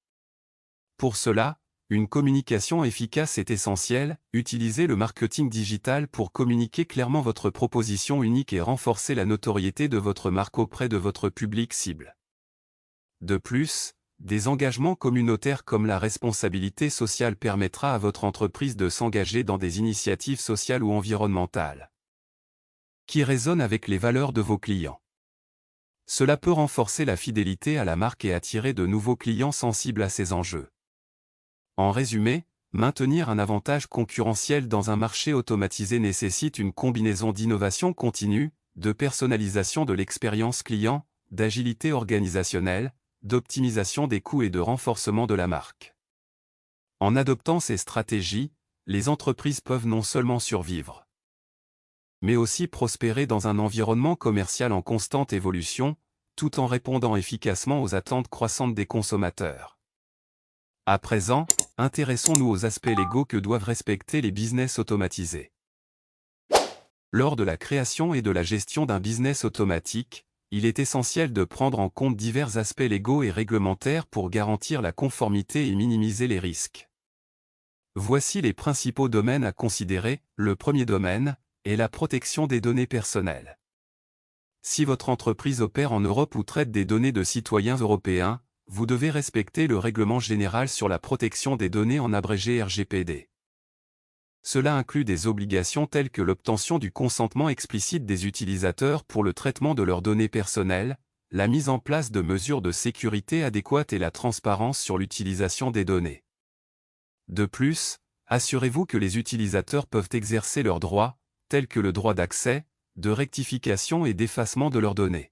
Pour cela, une communication efficace est essentielle, utilisez le marketing digital pour communiquer clairement votre proposition unique et renforcer la notoriété de votre marque auprès de votre public cible. De plus, des engagements communautaires comme la responsabilité sociale permettra à votre entreprise de s'engager dans des initiatives sociales ou environnementales qui résonnent avec les valeurs de vos clients. Cela peut renforcer la fidélité à la marque et attirer de nouveaux clients sensibles à ces enjeux. En résumé, maintenir un avantage concurrentiel dans un marché automatisé nécessite une combinaison d'innovation continue, de personnalisation de l'expérience client, d'agilité organisationnelle, d'optimisation des coûts et de renforcement de la marque. En adoptant ces stratégies, les entreprises peuvent non seulement survivre, mais aussi prospérer dans un environnement commercial en constante évolution, tout en répondant efficacement aux attentes croissantes des consommateurs. À présent, intéressons-nous aux aspects légaux que doivent respecter les business automatisés. Lors de la création et de la gestion d'un business automatique, il est essentiel de prendre en compte divers aspects légaux et réglementaires pour garantir la conformité et minimiser les risques. Voici les principaux domaines à considérer. Le premier domaine est la protection des données personnelles. Si votre entreprise opère en Europe ou traite des données de citoyens européens, vous devez respecter le Règlement général sur la protection des données en abrégé RGPD. Cela inclut des obligations telles que l'obtention du consentement explicite des utilisateurs pour le traitement de leurs données personnelles, la mise en place de mesures de sécurité adéquates et la transparence sur l'utilisation des données. De plus, assurez-vous que les utilisateurs peuvent exercer leurs droits, tels que le droit d'accès, de rectification et d'effacement de leurs données.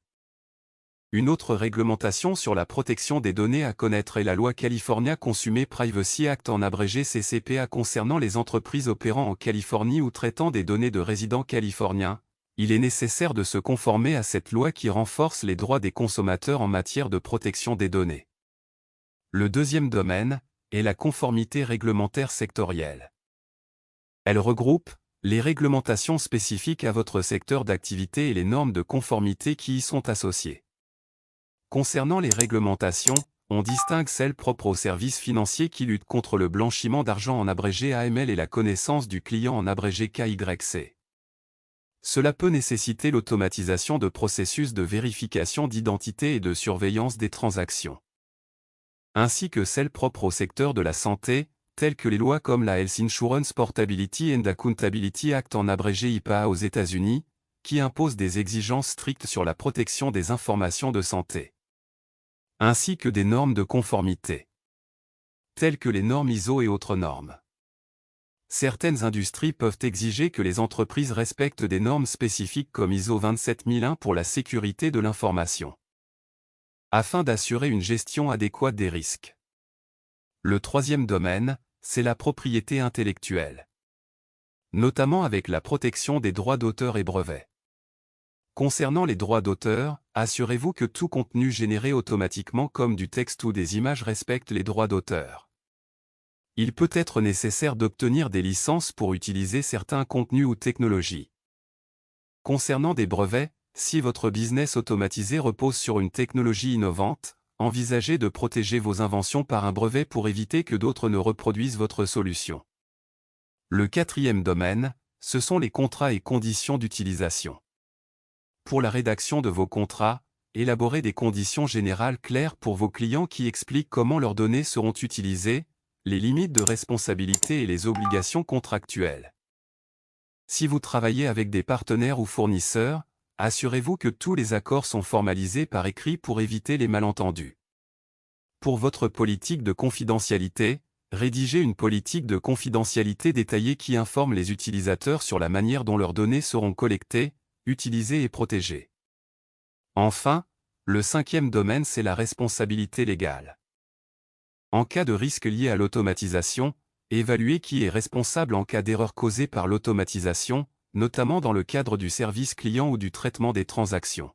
Une autre réglementation sur la protection des données à connaître est la loi California Consumer Privacy Act en abrégé CCPA concernant les entreprises opérant en Californie ou traitant des données de résidents californiens. Il est nécessaire de se conformer à cette loi qui renforce les droits des consommateurs en matière de protection des données. Le deuxième domaine est la conformité réglementaire sectorielle. Elle regroupe les réglementations spécifiques à votre secteur d'activité et les normes de conformité qui y sont associées. Concernant les réglementations, on distingue celles propres aux services financiers qui luttent contre le blanchiment d'argent en abrégé AML et la connaissance du client en abrégé KYC. Cela peut nécessiter l'automatisation de processus de vérification d'identité et de surveillance des transactions. Ainsi que celles propres au secteur de la santé, telles que les lois comme la Health Insurance Portability and Accountability Act en abrégé HIPAA aux États-Unis, qui imposent des exigences strictes sur la protection des informations de santé. Ainsi que des normes de conformité, telles que les normes ISO et autres normes. Certaines industries peuvent exiger que les entreprises respectent des normes spécifiques comme ISO 27001 pour la sécurité de l'information, afin d'assurer une gestion adéquate des risques. Le troisième domaine, c'est la propriété intellectuelle, notamment avec la protection des droits d'auteur et brevets. Concernant les droits d'auteur, assurez-vous que tout contenu généré automatiquement comme du texte ou des images respecte les droits d'auteur. Il peut être nécessaire d'obtenir des licences pour utiliser certains contenus ou technologies. Concernant des brevets, si votre business automatisé repose sur une technologie innovante, envisagez de protéger vos inventions par un brevet pour éviter que d'autres ne reproduisent votre solution. Le quatrième domaine, ce sont les contrats et conditions d'utilisation. Pour la rédaction de vos contrats, élaborez des conditions générales claires pour vos clients qui expliquent comment leurs données seront utilisées, les limites de responsabilité et les obligations contractuelles. Si vous travaillez avec des partenaires ou fournisseurs, assurez-vous que tous les accords sont formalisés par écrit pour éviter les malentendus. Pour votre politique de confidentialité, rédigez une politique de confidentialité détaillée qui informe les utilisateurs sur la manière dont leurs données seront collectées, utilisées et protégées. Enfin, le cinquième domaine c'est la responsabilité légale. En cas de risque lié à l'automatisation, évaluez qui est responsable en cas d'erreur causée par l'automatisation, notamment dans le cadre du service client ou du traitement des transactions.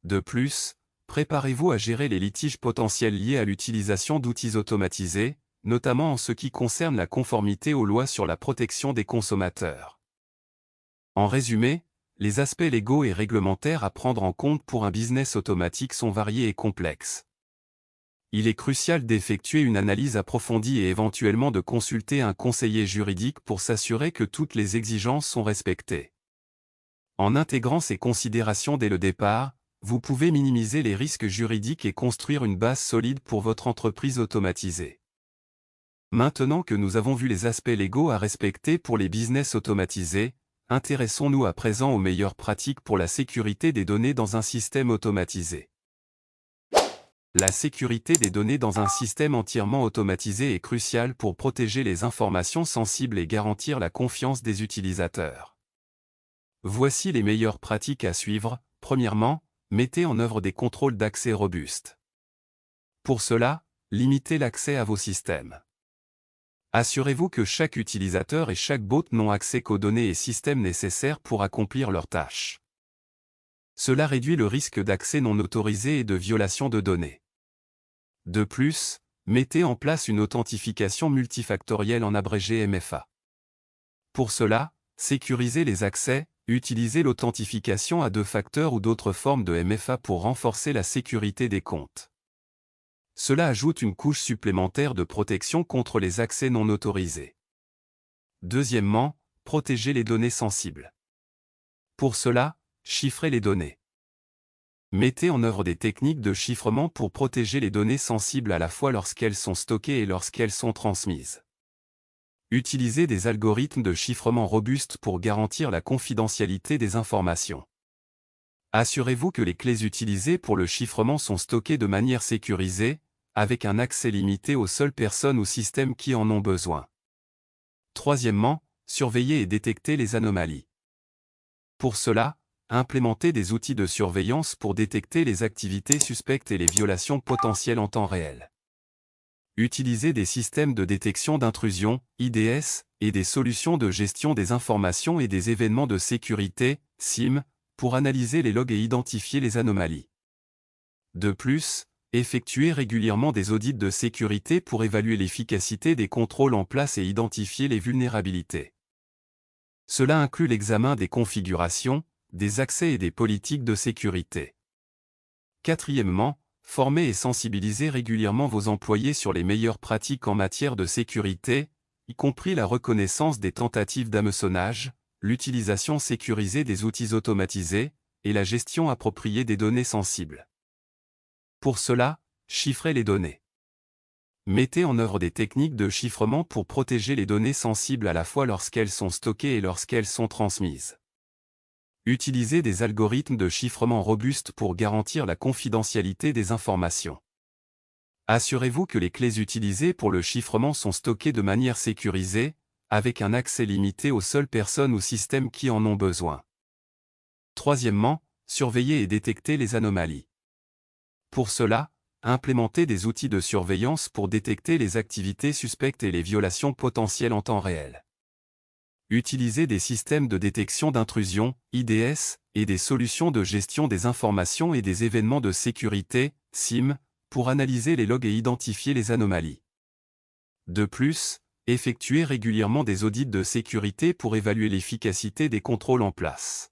De plus, préparez-vous à gérer les litiges potentiels liés à l'utilisation d'outils automatisés, notamment en ce qui concerne la conformité aux lois sur la protection des consommateurs. En résumé, les aspects légaux et réglementaires à prendre en compte pour un business automatique sont variés et complexes. Il est crucial d'effectuer une analyse approfondie et éventuellement de consulter un conseiller juridique pour s'assurer que toutes les exigences sont respectées. En intégrant ces considérations dès le départ, vous pouvez minimiser les risques juridiques et construire une base solide pour votre entreprise automatisée. Maintenant que nous avons vu les aspects légaux à respecter pour les business automatisés, intéressons-nous à présent aux meilleures pratiques pour la sécurité des données dans un système automatisé. La sécurité des données dans un système entièrement automatisé est cruciale pour protéger les informations sensibles et garantir la confiance des utilisateurs. Voici les meilleures pratiques à suivre. Premièrement, mettez en œuvre des contrôles d'accès robustes. Pour cela, limitez l'accès à vos systèmes. Assurez-vous que chaque utilisateur et chaque bot n'ont accès qu'aux données et systèmes nécessaires pour accomplir leurs tâches. Cela réduit le risque d'accès non autorisé et de violation de données. De plus, mettez en place une authentification multifactorielle en abrégé MFA. Pour cela, sécurisez les accès, utilisez l'authentification à 2 facteurs ou d'autres formes de MFA pour renforcer la sécurité des comptes. Cela ajoute une couche supplémentaire de protection contre les accès non autorisés. Deuxièmement, protégez les données sensibles. Pour cela, chiffrez les données. Mettez en œuvre des techniques de chiffrement pour protéger les données sensibles à la fois lorsqu'elles sont stockées et lorsqu'elles sont transmises. Utilisez des algorithmes de chiffrement robustes pour garantir la confidentialité des informations. Assurez-vous que les clés utilisées pour le chiffrement sont stockées de manière sécurisée, avec un accès limité aux seules personnes ou systèmes qui en ont besoin. Troisièmement, surveillez et détectez les anomalies. Pour cela, implémenter des outils de surveillance pour détecter les activités suspectes et les violations potentielles en temps réel. Utiliser des systèmes de détection d'intrusion, IDS, et des solutions de gestion des informations et des événements de sécurité, SIM, pour analyser les logs et identifier les anomalies. De plus, effectuer régulièrement des audits de sécurité pour évaluer l'efficacité des contrôles en place et identifier les vulnérabilités. Cela inclut l'examen des configurations, des accès et des politiques de sécurité. Quatrièmement, former et sensibiliser régulièrement vos employés sur les meilleures pratiques en matière de sécurité, y compris la reconnaissance des tentatives d'hameçonnage, l'utilisation sécurisée des outils automatisés, et la gestion appropriée des données sensibles. Pour cela, chiffrez les données. Mettez en œuvre des techniques de chiffrement pour protéger les données sensibles à la fois lorsqu'elles sont stockées et lorsqu'elles sont transmises. Utilisez des algorithmes de chiffrement robustes pour garantir la confidentialité des informations. Assurez-vous que les clés utilisées pour le chiffrement sont stockées de manière sécurisée, avec un accès limité aux seules personnes ou systèmes qui en ont besoin. Troisièmement, surveillez et détectez les anomalies. Pour cela, implémentez des outils de surveillance pour détecter les activités suspectes et les violations potentielles en temps réel. Utilisez des systèmes de détection d'intrusion, IDS, et des solutions de gestion des informations et des événements de sécurité, SIM, pour analyser les logs et identifier les anomalies. De plus, effectuez régulièrement des audits de sécurité pour évaluer l'efficacité des contrôles en place.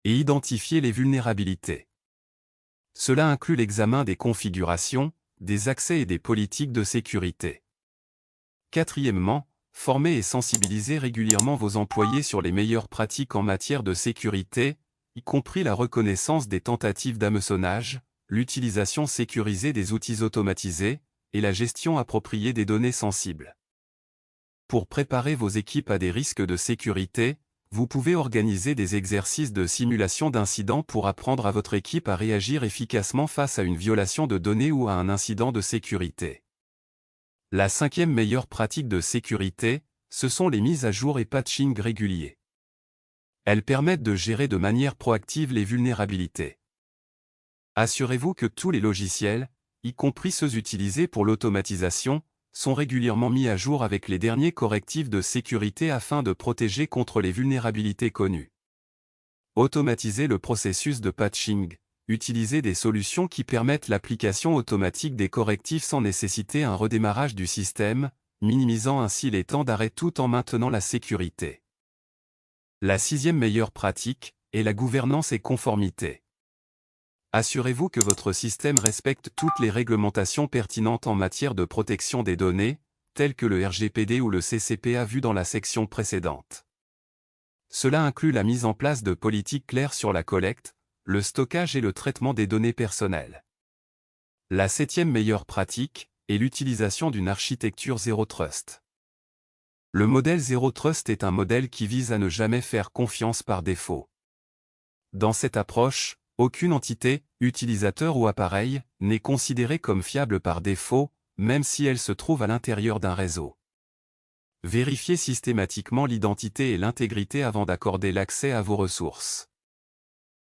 Et identifier les vulnérabilités. Cela inclut l'examen des configurations, des accès et des politiques de sécurité. Quatrièmement, formez et sensibilisez régulièrement vos employés sur les meilleures pratiques en matière de sécurité, y compris la reconnaissance des tentatives d'hameçonnage, l'utilisation sécurisée des outils automatisés, et la gestion appropriée des données sensibles. Pour préparer vos équipes à des risques de sécurité, vous pouvez organiser des exercices de simulation d'incidents pour apprendre à votre équipe à réagir efficacement face à une violation de données ou à un incident de sécurité. La cinquième meilleure pratique de sécurité, ce sont les mises à jour et patching réguliers. Elles permettent de gérer de manière proactive les vulnérabilités. Assurez-vous que tous les logiciels, y compris ceux utilisés pour l'automatisation, sont régulièrement mis à jour avec les derniers correctifs de sécurité afin de protéger contre les vulnérabilités connues. Automatisez le processus de patching. Utilisez des solutions qui permettent l'application automatique des correctifs sans nécessiter un redémarrage du système, minimisant ainsi les temps d'arrêt tout en maintenant la sécurité. La sixième meilleure pratique est la gouvernance et conformité. Assurez-vous que votre système respecte toutes les réglementations pertinentes en matière de protection des données, telles que le RGPD ou le CCPA vu dans la section précédente. Cela inclut la mise en place de politiques claires sur la collecte, le stockage et le traitement des données personnelles. La septième meilleure pratique est l'utilisation d'une architecture Zero Trust. Le modèle Zero Trust est un modèle qui vise à ne jamais faire confiance par défaut. Dans cette approche, aucune entité, utilisateur ou appareil, n'est considérée comme fiable par défaut, même si elle se trouve à l'intérieur d'un réseau. Vérifiez systématiquement l'identité et l'intégrité avant d'accorder l'accès à vos ressources.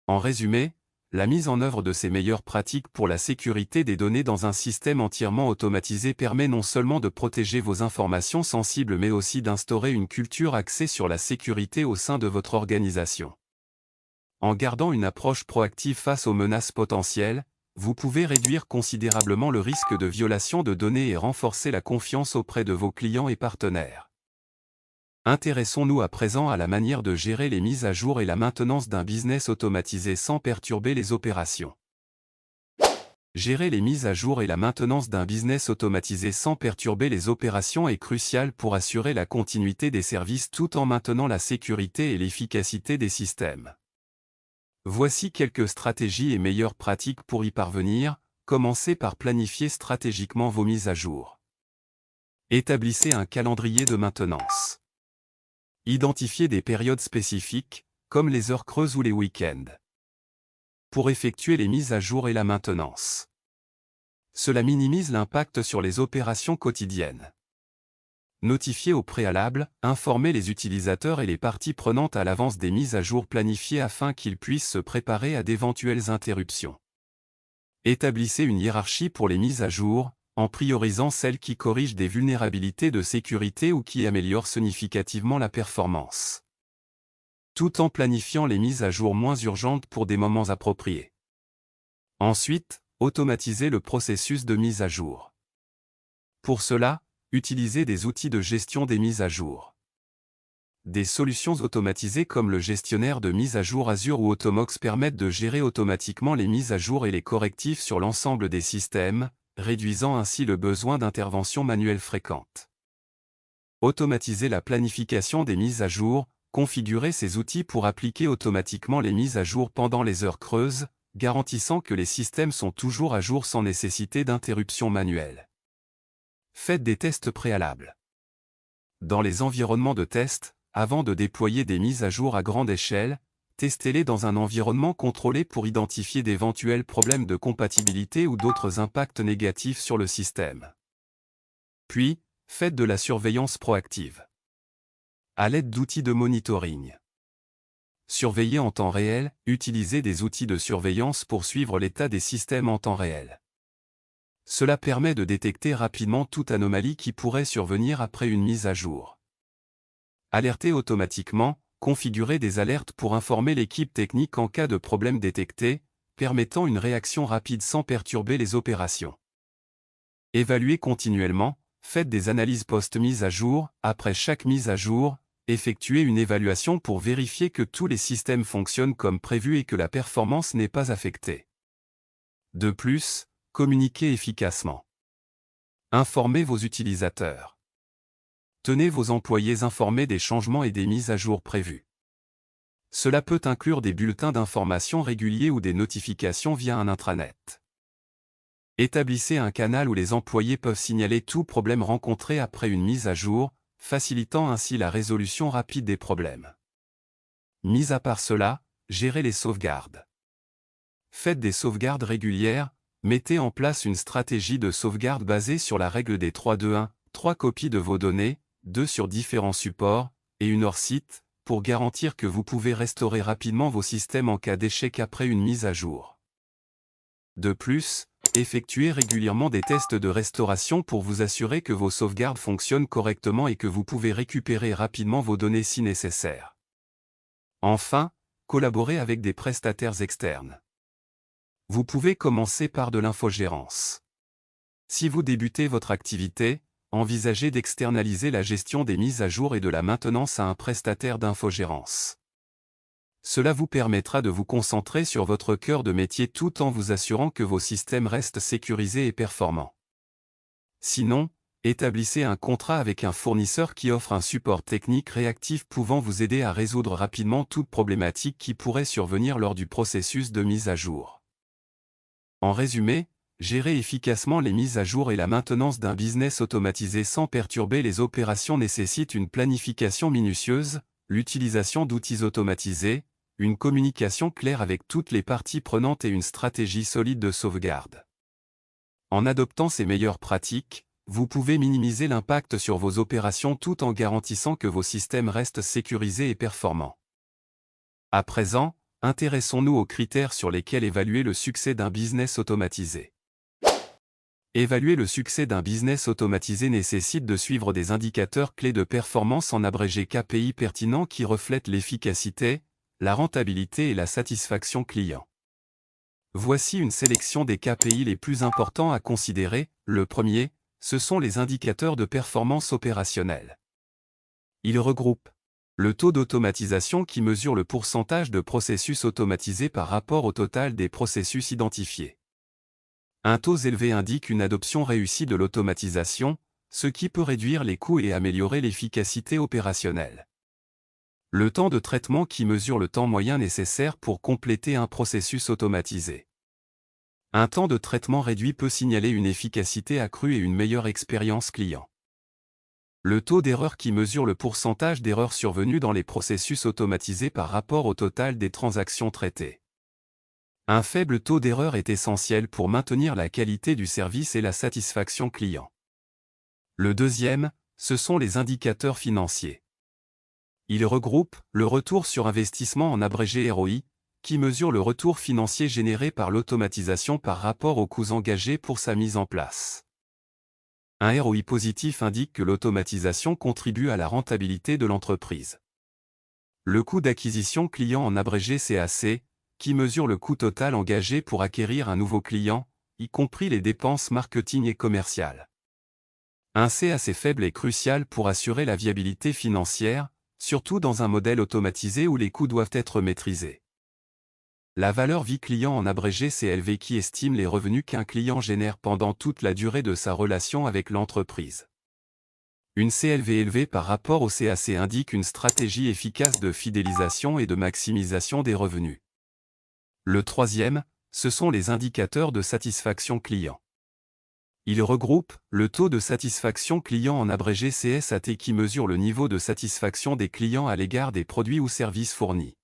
En résumé, la mise en œuvre de ces meilleures pratiques pour la sécurité des données dans un système entièrement automatisé permet non seulement de protéger vos informations sensibles mais aussi d'instaurer une culture axée sur la sécurité au sein de votre organisation. En gardant une approche proactive face aux menaces potentielles, vous pouvez réduire considérablement le risque de violation de données et renforcer la confiance auprès de vos clients et partenaires. Intéressons-nous à présent à la manière de gérer les mises à jour et la maintenance d'un business automatisé sans perturber les opérations. Gérer les mises à jour et la maintenance d'un business automatisé sans perturber les opérations est crucial pour assurer la continuité des services tout en maintenant la sécurité et l'efficacité des systèmes. Voici quelques stratégies et meilleures pratiques pour y parvenir. Commencez par planifier stratégiquement vos mises à jour. Établissez un calendrier de maintenance. Identifiez des périodes spécifiques, comme les heures creuses ou les week-ends, pour effectuer les mises à jour et la maintenance. Cela minimise l'impact sur les opérations quotidiennes. Notifier au préalable, informer les utilisateurs et les parties prenantes à l'avance des mises à jour planifiées afin qu'ils puissent se préparer à d'éventuelles interruptions. Établissez une hiérarchie pour les mises à jour, en priorisant celles qui corrigent des vulnérabilités de sécurité ou qui améliorent significativement la performance, tout en planifiant les mises à jour moins urgentes pour des moments appropriés. Ensuite, automatisez le processus de mise à jour. Pour cela, utilisez des outils de gestion des mises à jour. Des solutions automatisées comme le gestionnaire de mise à jour Azure ou Automox permettent de gérer automatiquement les mises à jour et les correctifs sur l'ensemble des systèmes, réduisant ainsi le besoin d'intervention manuelle fréquente. Automatiser la planification des mises à jour, configurer ces outils pour appliquer automatiquement les mises à jour pendant les heures creuses, garantissant que les systèmes sont toujours à jour sans nécessité d'interruption manuelle. Faites des tests préalables. Dans les environnements de test, avant de déployer des mises à jour à grande échelle, testez-les dans un environnement contrôlé pour identifier d'éventuels problèmes de compatibilité ou d'autres impacts négatifs sur le système. Puis, faites de la surveillance proactive. À l'aide d'outils de monitoring. Surveillez en temps réel, utilisez des outils de surveillance pour suivre l'état des systèmes en temps réel. Cela permet de détecter rapidement toute anomalie qui pourrait survenir après une mise à jour. Alertez automatiquement, configurez des alertes pour informer l'équipe technique en cas de problème détecté, permettant une réaction rapide sans perturber les opérations. Évaluez continuellement, faites des analyses post-mise à jour, après chaque mise à jour, effectuez une évaluation pour vérifier que tous les systèmes fonctionnent comme prévu et que la performance n'est pas affectée. De plus, communiquez efficacement. Informez vos utilisateurs. Tenez vos employés informés des changements et des mises à jour prévues. Cela peut inclure des bulletins d'information réguliers ou des notifications via un intranet. Établissez un canal où les employés peuvent signaler tout problème rencontré après une mise à jour, facilitant ainsi la résolution rapide des problèmes. Mis à part cela, gérez les sauvegardes. Faites des sauvegardes régulières, mettez en place une stratégie de sauvegarde basée sur la règle des 3-2-1, 3 copies de vos données, 2 sur différents supports, et une hors site, pour garantir que vous pouvez restaurer rapidement vos systèmes en cas d'échec après une mise à jour. De plus, effectuez régulièrement des tests de restauration pour vous assurer que vos sauvegardes fonctionnent correctement et que vous pouvez récupérer rapidement vos données si nécessaire. Enfin, collaborez avec des prestataires externes. Vous pouvez commencer par de l'infogérance. Si vous débutez votre activité, envisagez d'externaliser la gestion des mises à jour et de la maintenance à un prestataire d'infogérance. Cela vous permettra de vous concentrer sur votre cœur de métier tout en vous assurant que vos systèmes restent sécurisés et performants. Sinon, établissez un contrat avec un fournisseur qui offre un support technique réactif pouvant vous aider à résoudre rapidement toute problématique qui pourrait survenir lors du processus de mise à jour. En résumé, gérer efficacement les mises à jour et la maintenance d'un business automatisé sans perturber les opérations nécessite une planification minutieuse, l'utilisation d'outils automatisés, une communication claire avec toutes les parties prenantes et une stratégie solide de sauvegarde. En adoptant ces meilleures pratiques, vous pouvez minimiser l'impact sur vos opérations tout en garantissant que vos systèmes restent sécurisés et performants. À présent, intéressons-nous aux critères sur lesquels évaluer le succès d'un business automatisé. Évaluer le succès d'un business automatisé nécessite de suivre des indicateurs clés de performance en abrégé KPI pertinents qui reflètent l'efficacité, la rentabilité et la satisfaction client. Voici une sélection des KPI les plus importants à considérer. Le premier, ce sont les indicateurs de performance opérationnelle. Ils regroupent le taux d'automatisation qui mesure le pourcentage de processus automatisés par rapport au total des processus identifiés. Un taux élevé indique une adoption réussie de l'automatisation, ce qui peut réduire les coûts et améliorer l'efficacité opérationnelle. Le temps de traitement qui mesure le temps moyen nécessaire pour compléter un processus automatisé. Un temps de traitement réduit peut signaler une efficacité accrue et une meilleure expérience client. Le taux d'erreur qui mesure le pourcentage d'erreurs survenues dans les processus automatisés par rapport au total des transactions traitées. Un faible taux d'erreur est essentiel pour maintenir la qualité du service et la satisfaction client. Le deuxième, ce sont les indicateurs financiers. Ils regroupent le retour sur investissement en abrégé ROI, qui mesure le retour financier généré par l'automatisation par rapport aux coûts engagés pour sa mise en place. Un ROI positif indique que l'automatisation contribue à la rentabilité de l'entreprise. Le coût d'acquisition client en abrégé CAC, qui mesure le coût total engagé pour acquérir un nouveau client, y compris les dépenses marketing et commerciales. Un CAC faible est crucial pour assurer la viabilité financière, surtout dans un modèle automatisé où les coûts doivent être maîtrisés. La valeur vie client en abrégé CLV qui estime les revenus qu'un client génère pendant toute la durée de sa relation avec l'entreprise. Une CLV élevée par rapport au CAC indique une stratégie efficace de fidélisation et de maximisation des revenus. Le troisième, ce sont les indicateurs de satisfaction client. Ils regroupent le taux de satisfaction client en abrégé CSAT qui mesure le niveau de satisfaction des clients à l'égard des produits ou services fournis.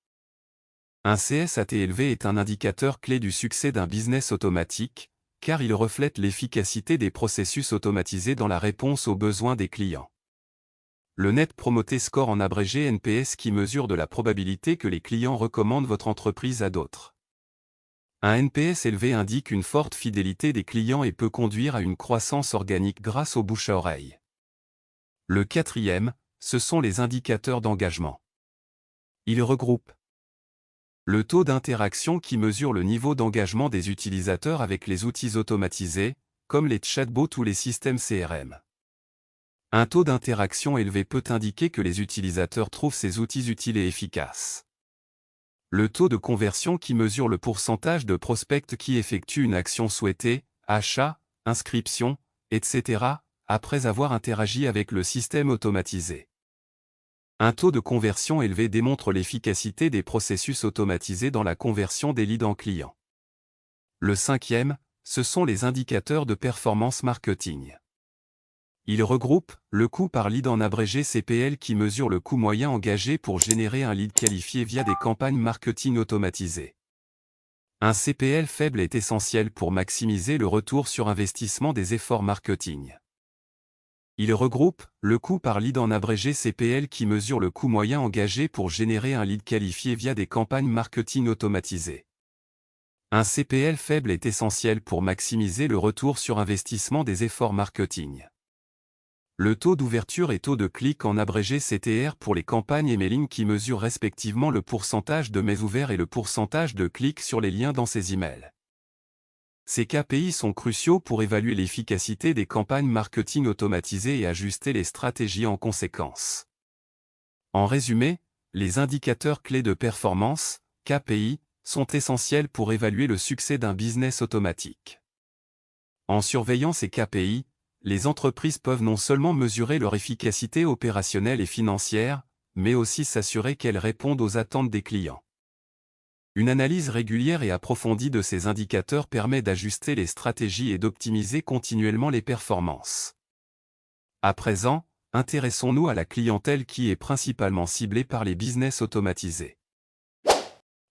Un CSAT élevé est un indicateur clé du succès d'un business automatique, car il reflète l'efficacité des processus automatisés dans la réponse aux besoins des clients. Le Net Promoter Score en abrégé NPS qui mesure de la probabilité que les clients recommandent votre entreprise à d'autres. Un NPS élevé indique une forte fidélité des clients et peut conduire à une croissance organique grâce au bouche à oreille. Le quatrième, ce sont les indicateurs d'engagement. Ils regroupent le taux d'interaction qui mesure le niveau d'engagement des utilisateurs avec les outils automatisés, comme les chatbots ou les systèmes CRM. Un taux d'interaction élevé peut indiquer que les utilisateurs trouvent ces outils utiles et efficaces. Le taux de conversion qui mesure le pourcentage de prospects qui effectuent une action souhaitée, achat, inscription, etc., après avoir interagi avec le système automatisé. Un taux de conversion élevé démontre l'efficacité des processus automatisés dans la conversion des leads en clients. Le cinquième, ce sont les indicateurs de performance marketing. Ils regroupent le coût par lead en abrégé CPL qui mesure le coût moyen engagé pour générer un lead qualifié via des campagnes marketing automatisées. Un CPL faible est essentiel pour maximiser le retour sur investissement des efforts marketing. Il regroupe le coût par lead en abrégé CPL qui mesure le coût moyen engagé pour générer un lead qualifié via des campagnes marketing automatisées. Un CPL faible est essentiel pour maximiser le retour sur investissement des efforts marketing. Le taux d'ouverture et taux de clic en abrégé CTR pour les campagnes emailing qui mesurent respectivement le pourcentage de mails ouverts et le pourcentage de clics sur les liens dans ces emails. Ces KPI sont cruciaux pour évaluer l'efficacité des campagnes marketing automatisées et ajuster les stratégies en conséquence. En résumé, les indicateurs clés de performance, KPI, sont essentiels pour évaluer le succès d'un business automatique. En surveillant ces KPI, les entreprises peuvent non seulement mesurer leur efficacité opérationnelle et financière, mais aussi s'assurer qu'elles répondent aux attentes des clients. Une analyse régulière et approfondie de ces indicateurs permet d'ajuster les stratégies et d'optimiser continuellement les performances. À présent, intéressons-nous à la clientèle qui est principalement ciblée par les business automatisés.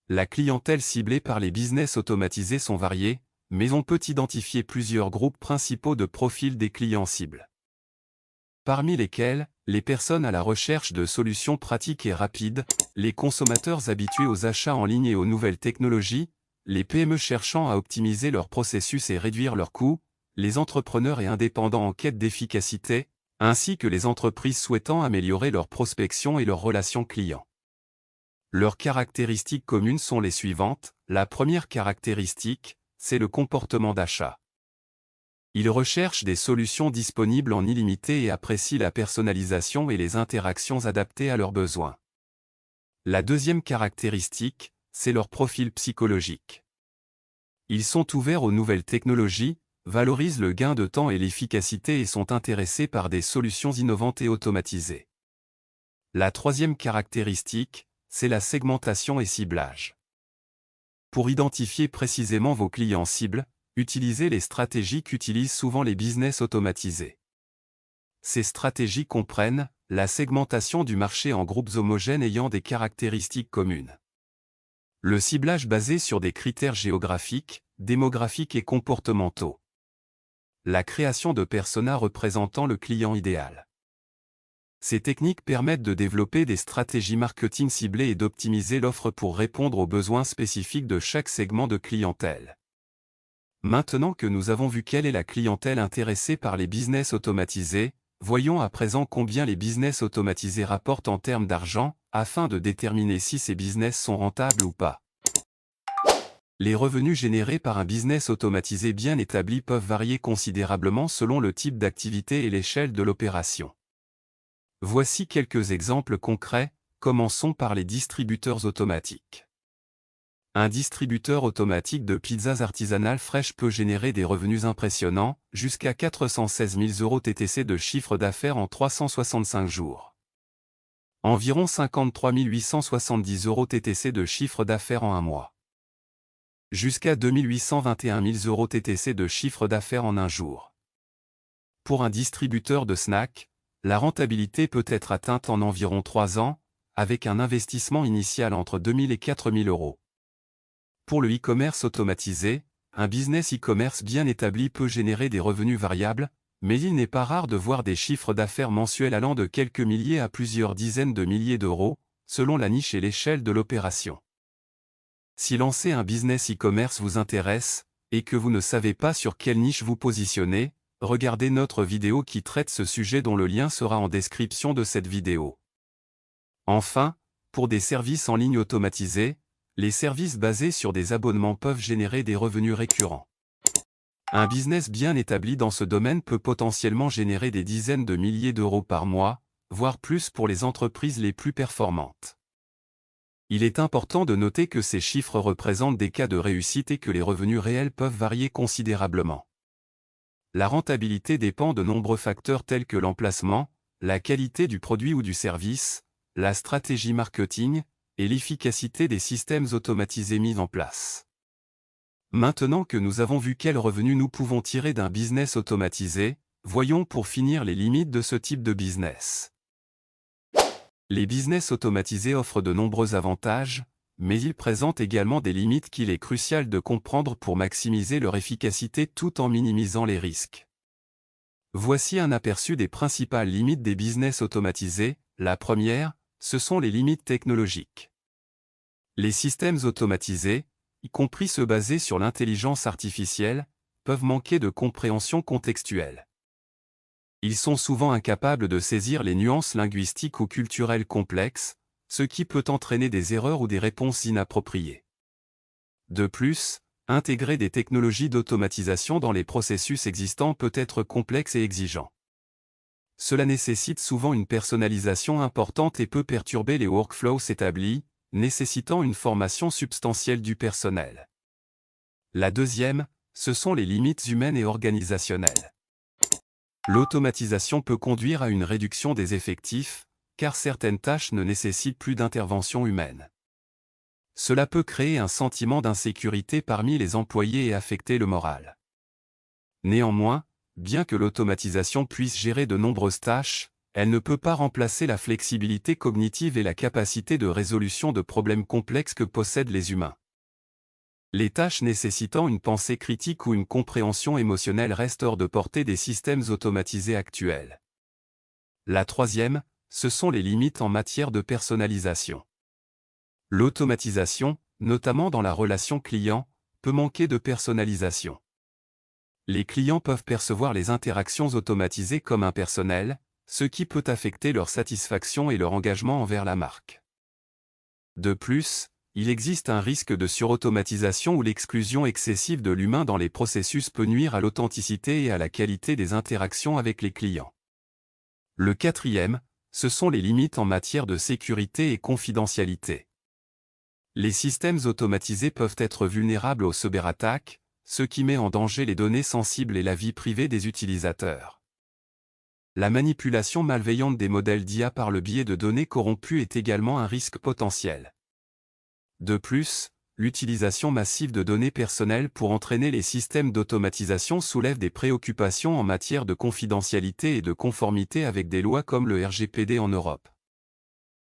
La clientèle ciblée par les business automatisés sont variées, mais on peut identifier plusieurs groupes principaux de profils des clients cibles. Parmi lesquels, les personnes à la recherche de solutions pratiques et rapides, les consommateurs habitués aux achats en ligne et aux nouvelles technologies, les PME cherchant à optimiser leurs processus et réduire leurs coûts, les entrepreneurs et indépendants en quête d'efficacité, ainsi que les entreprises souhaitant améliorer leur prospection et leurs relations clients. Leurs caractéristiques communes sont les suivantes. La première caractéristique, c'est le comportement d'achat. Ils recherchent des solutions disponibles en illimité et apprécient la personnalisation et les interactions adaptées à leurs besoins. La deuxième caractéristique, c'est leur profil psychologique. Ils sont ouverts aux nouvelles technologies, valorisent le gain de temps et l'efficacité et sont intéressés par des solutions innovantes et automatisées. La troisième caractéristique, c'est la segmentation et ciblage. Pour identifier précisément vos clients cibles, utilisez les stratégies qu'utilisent souvent les business automatisés. Ces stratégies comprennent la segmentation du marché en groupes homogènes ayant des caractéristiques communes. Le ciblage basé sur des critères géographiques, démographiques et comportementaux. La création de personas représentant le client idéal. Ces techniques permettent de développer des stratégies marketing ciblées et d'optimiser l'offre pour répondre aux besoins spécifiques de chaque segment de clientèle. Maintenant que nous avons vu quelle est la clientèle intéressée par les business automatisés, voyons à présent combien les business automatisés rapportent en termes d'argent, afin de déterminer si ces business sont rentables ou pas. Les revenus générés par un business automatisé bien établi peuvent varier considérablement selon le type d'activité et l'échelle de l'opération. Voici quelques exemples concrets, commençons par les distributeurs automatiques. Un distributeur automatique de pizzas artisanales fraîches peut générer des revenus impressionnants, jusqu'à 416 000 € TTC de chiffre d'affaires en 365 jours. Environ 53 870 € TTC de chiffre d'affaires en un mois. Jusqu'à 2 821 000 € TTC de chiffre d'affaires en un jour. Pour un distributeur de snacks, la rentabilité peut être atteinte en environ 3 ans, avec un investissement initial entre 2 000 et 4 000 €. Pour le e-commerce automatisé, un business e-commerce bien établi peut générer des revenus variables, mais il n'est pas rare de voir des chiffres d'affaires mensuels allant de quelques milliers à plusieurs dizaines de milliers d'euros, selon la niche et l'échelle de l'opération. Si lancer un business e-commerce vous intéresse, et que vous ne savez pas sur quelle niche vous positionner, regardez notre vidéo qui traite ce sujet dont le lien sera en description de cette vidéo. Enfin, pour des services en ligne automatisés, les services basés sur des abonnements peuvent générer des revenus récurrents. Un business bien établi dans ce domaine peut potentiellement générer des dizaines de milliers d'euros par mois, voire plus pour les entreprises les plus performantes. Il est important de noter que ces chiffres représentent des cas de réussite et que les revenus réels peuvent varier considérablement. La rentabilité dépend de nombreux facteurs tels que l'emplacement, la qualité du produit ou du service, la stratégie marketing, et l'efficacité des systèmes automatisés mis en place. Maintenant que nous avons vu quels revenus nous pouvons tirer d'un business automatisé, voyons pour finir les limites de ce type de business. Les business automatisés offrent de nombreux avantages, mais ils présentent également des limites qu'il est crucial de comprendre pour maximiser leur efficacité tout en minimisant les risques. Voici un aperçu des principales limites des business automatisés. La première, ce sont les limites technologiques. Les systèmes automatisés, y compris ceux basés sur l'intelligence artificielle, peuvent manquer de compréhension contextuelle. Ils sont souvent incapables de saisir les nuances linguistiques ou culturelles complexes, ce qui peut entraîner des erreurs ou des réponses inappropriées. De plus, intégrer des technologies d'automatisation dans les processus existants peut être complexe et exigeant. Cela nécessite souvent une personnalisation importante et peut perturber les workflows établis, nécessitant une formation substantielle du personnel. La deuxième, ce sont les limites humaines et organisationnelles. L'automatisation peut conduire à une réduction des effectifs, car certaines tâches ne nécessitent plus d'intervention humaine. Cela peut créer un sentiment d'insécurité parmi les employés et affecter le moral. Néanmoins, bien que l'automatisation puisse gérer de nombreuses tâches, elle ne peut pas remplacer la flexibilité cognitive et la capacité de résolution de problèmes complexes que possèdent les humains. Les tâches nécessitant une pensée critique ou une compréhension émotionnelle restent hors de portée des systèmes automatisés actuels. La troisième, ce sont les limites en matière de personnalisation. L'automatisation, notamment dans la relation client, peut manquer de personnalisation. Les clients peuvent percevoir les interactions automatisées comme impersonnelles, ce qui peut affecter leur satisfaction et leur engagement envers la marque. De plus, il existe un risque de surautomatisation où l'exclusion excessive de l'humain dans les processus peut nuire à l'authenticité et à la qualité des interactions avec les clients. Le quatrième, ce sont les limites en matière de sécurité et confidentialité. Les systèmes automatisés peuvent être vulnérables aux cyberattaques, ce qui met en danger les données sensibles et la vie privée des utilisateurs. La manipulation malveillante des modèles d'IA par le biais de données corrompues est également un risque potentiel. De plus, l'utilisation massive de données personnelles pour entraîner les systèmes d'automatisation soulève des préoccupations en matière de confidentialité et de conformité avec des lois comme le RGPD en Europe.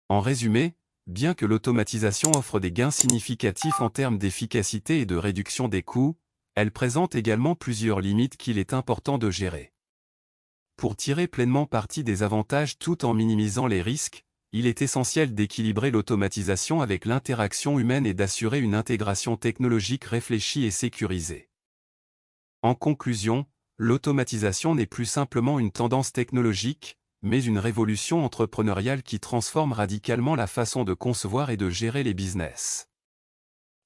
En résumé, bien que l'automatisation offre des gains significatifs en termes d'efficacité et de réduction des coûts, elle présente également plusieurs limites qu'il est important de gérer. Pour tirer pleinement parti des avantages tout en minimisant les risques, il est essentiel d'équilibrer l'automatisation avec l'interaction humaine et d'assurer une intégration technologique réfléchie et sécurisée. En conclusion, l'automatisation n'est plus simplement une tendance technologique, mais une révolution entrepreneuriale qui transforme radicalement la façon de concevoir et de gérer les business.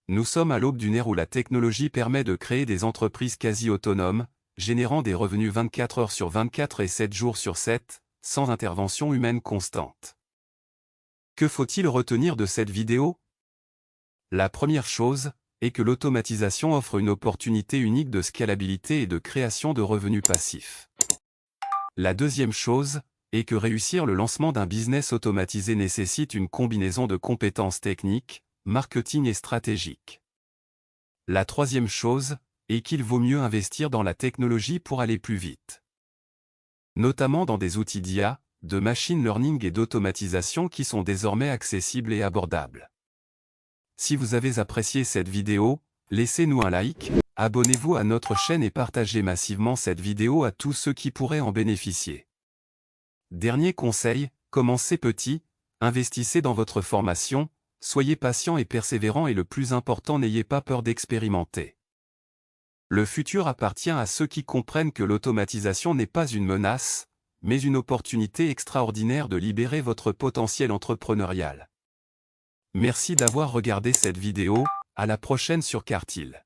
Nous sommes à l'aube d'une ère où la technologie permet de créer des entreprises quasi autonomes, générant des revenus 24 heures sur 24 et 7 jours sur 7, sans intervention humaine constante. Que faut-il retenir de cette vidéo? La première chose est que l'automatisation offre une opportunité unique de scalabilité et de création de revenus passifs. La deuxième chose est que réussir le lancement d'un business automatisé nécessite une combinaison de compétences techniques, marketing et stratégiques. La troisième chose est qu'il vaut mieux investir dans la technologie pour aller plus vite. Notamment dans des outils d'IA, de machine learning et d'automatisation qui sont désormais accessibles et abordables. Si vous avez apprécié cette vidéo, laissez-nous un like, abonnez-vous à notre chaîne et partagez massivement cette vidéo à tous ceux qui pourraient en bénéficier. Dernier conseil, commencez petit, investissez dans votre formation, soyez patient et persévérant et le plus important, n'ayez pas peur d'expérimenter. Le futur appartient à ceux qui comprennent que l'automatisation n'est pas une menace, mais une opportunité extraordinaire de libérer votre potentiel entrepreneurial. Merci d'avoir regardé cette vidéo, à la prochaine sur Cartil.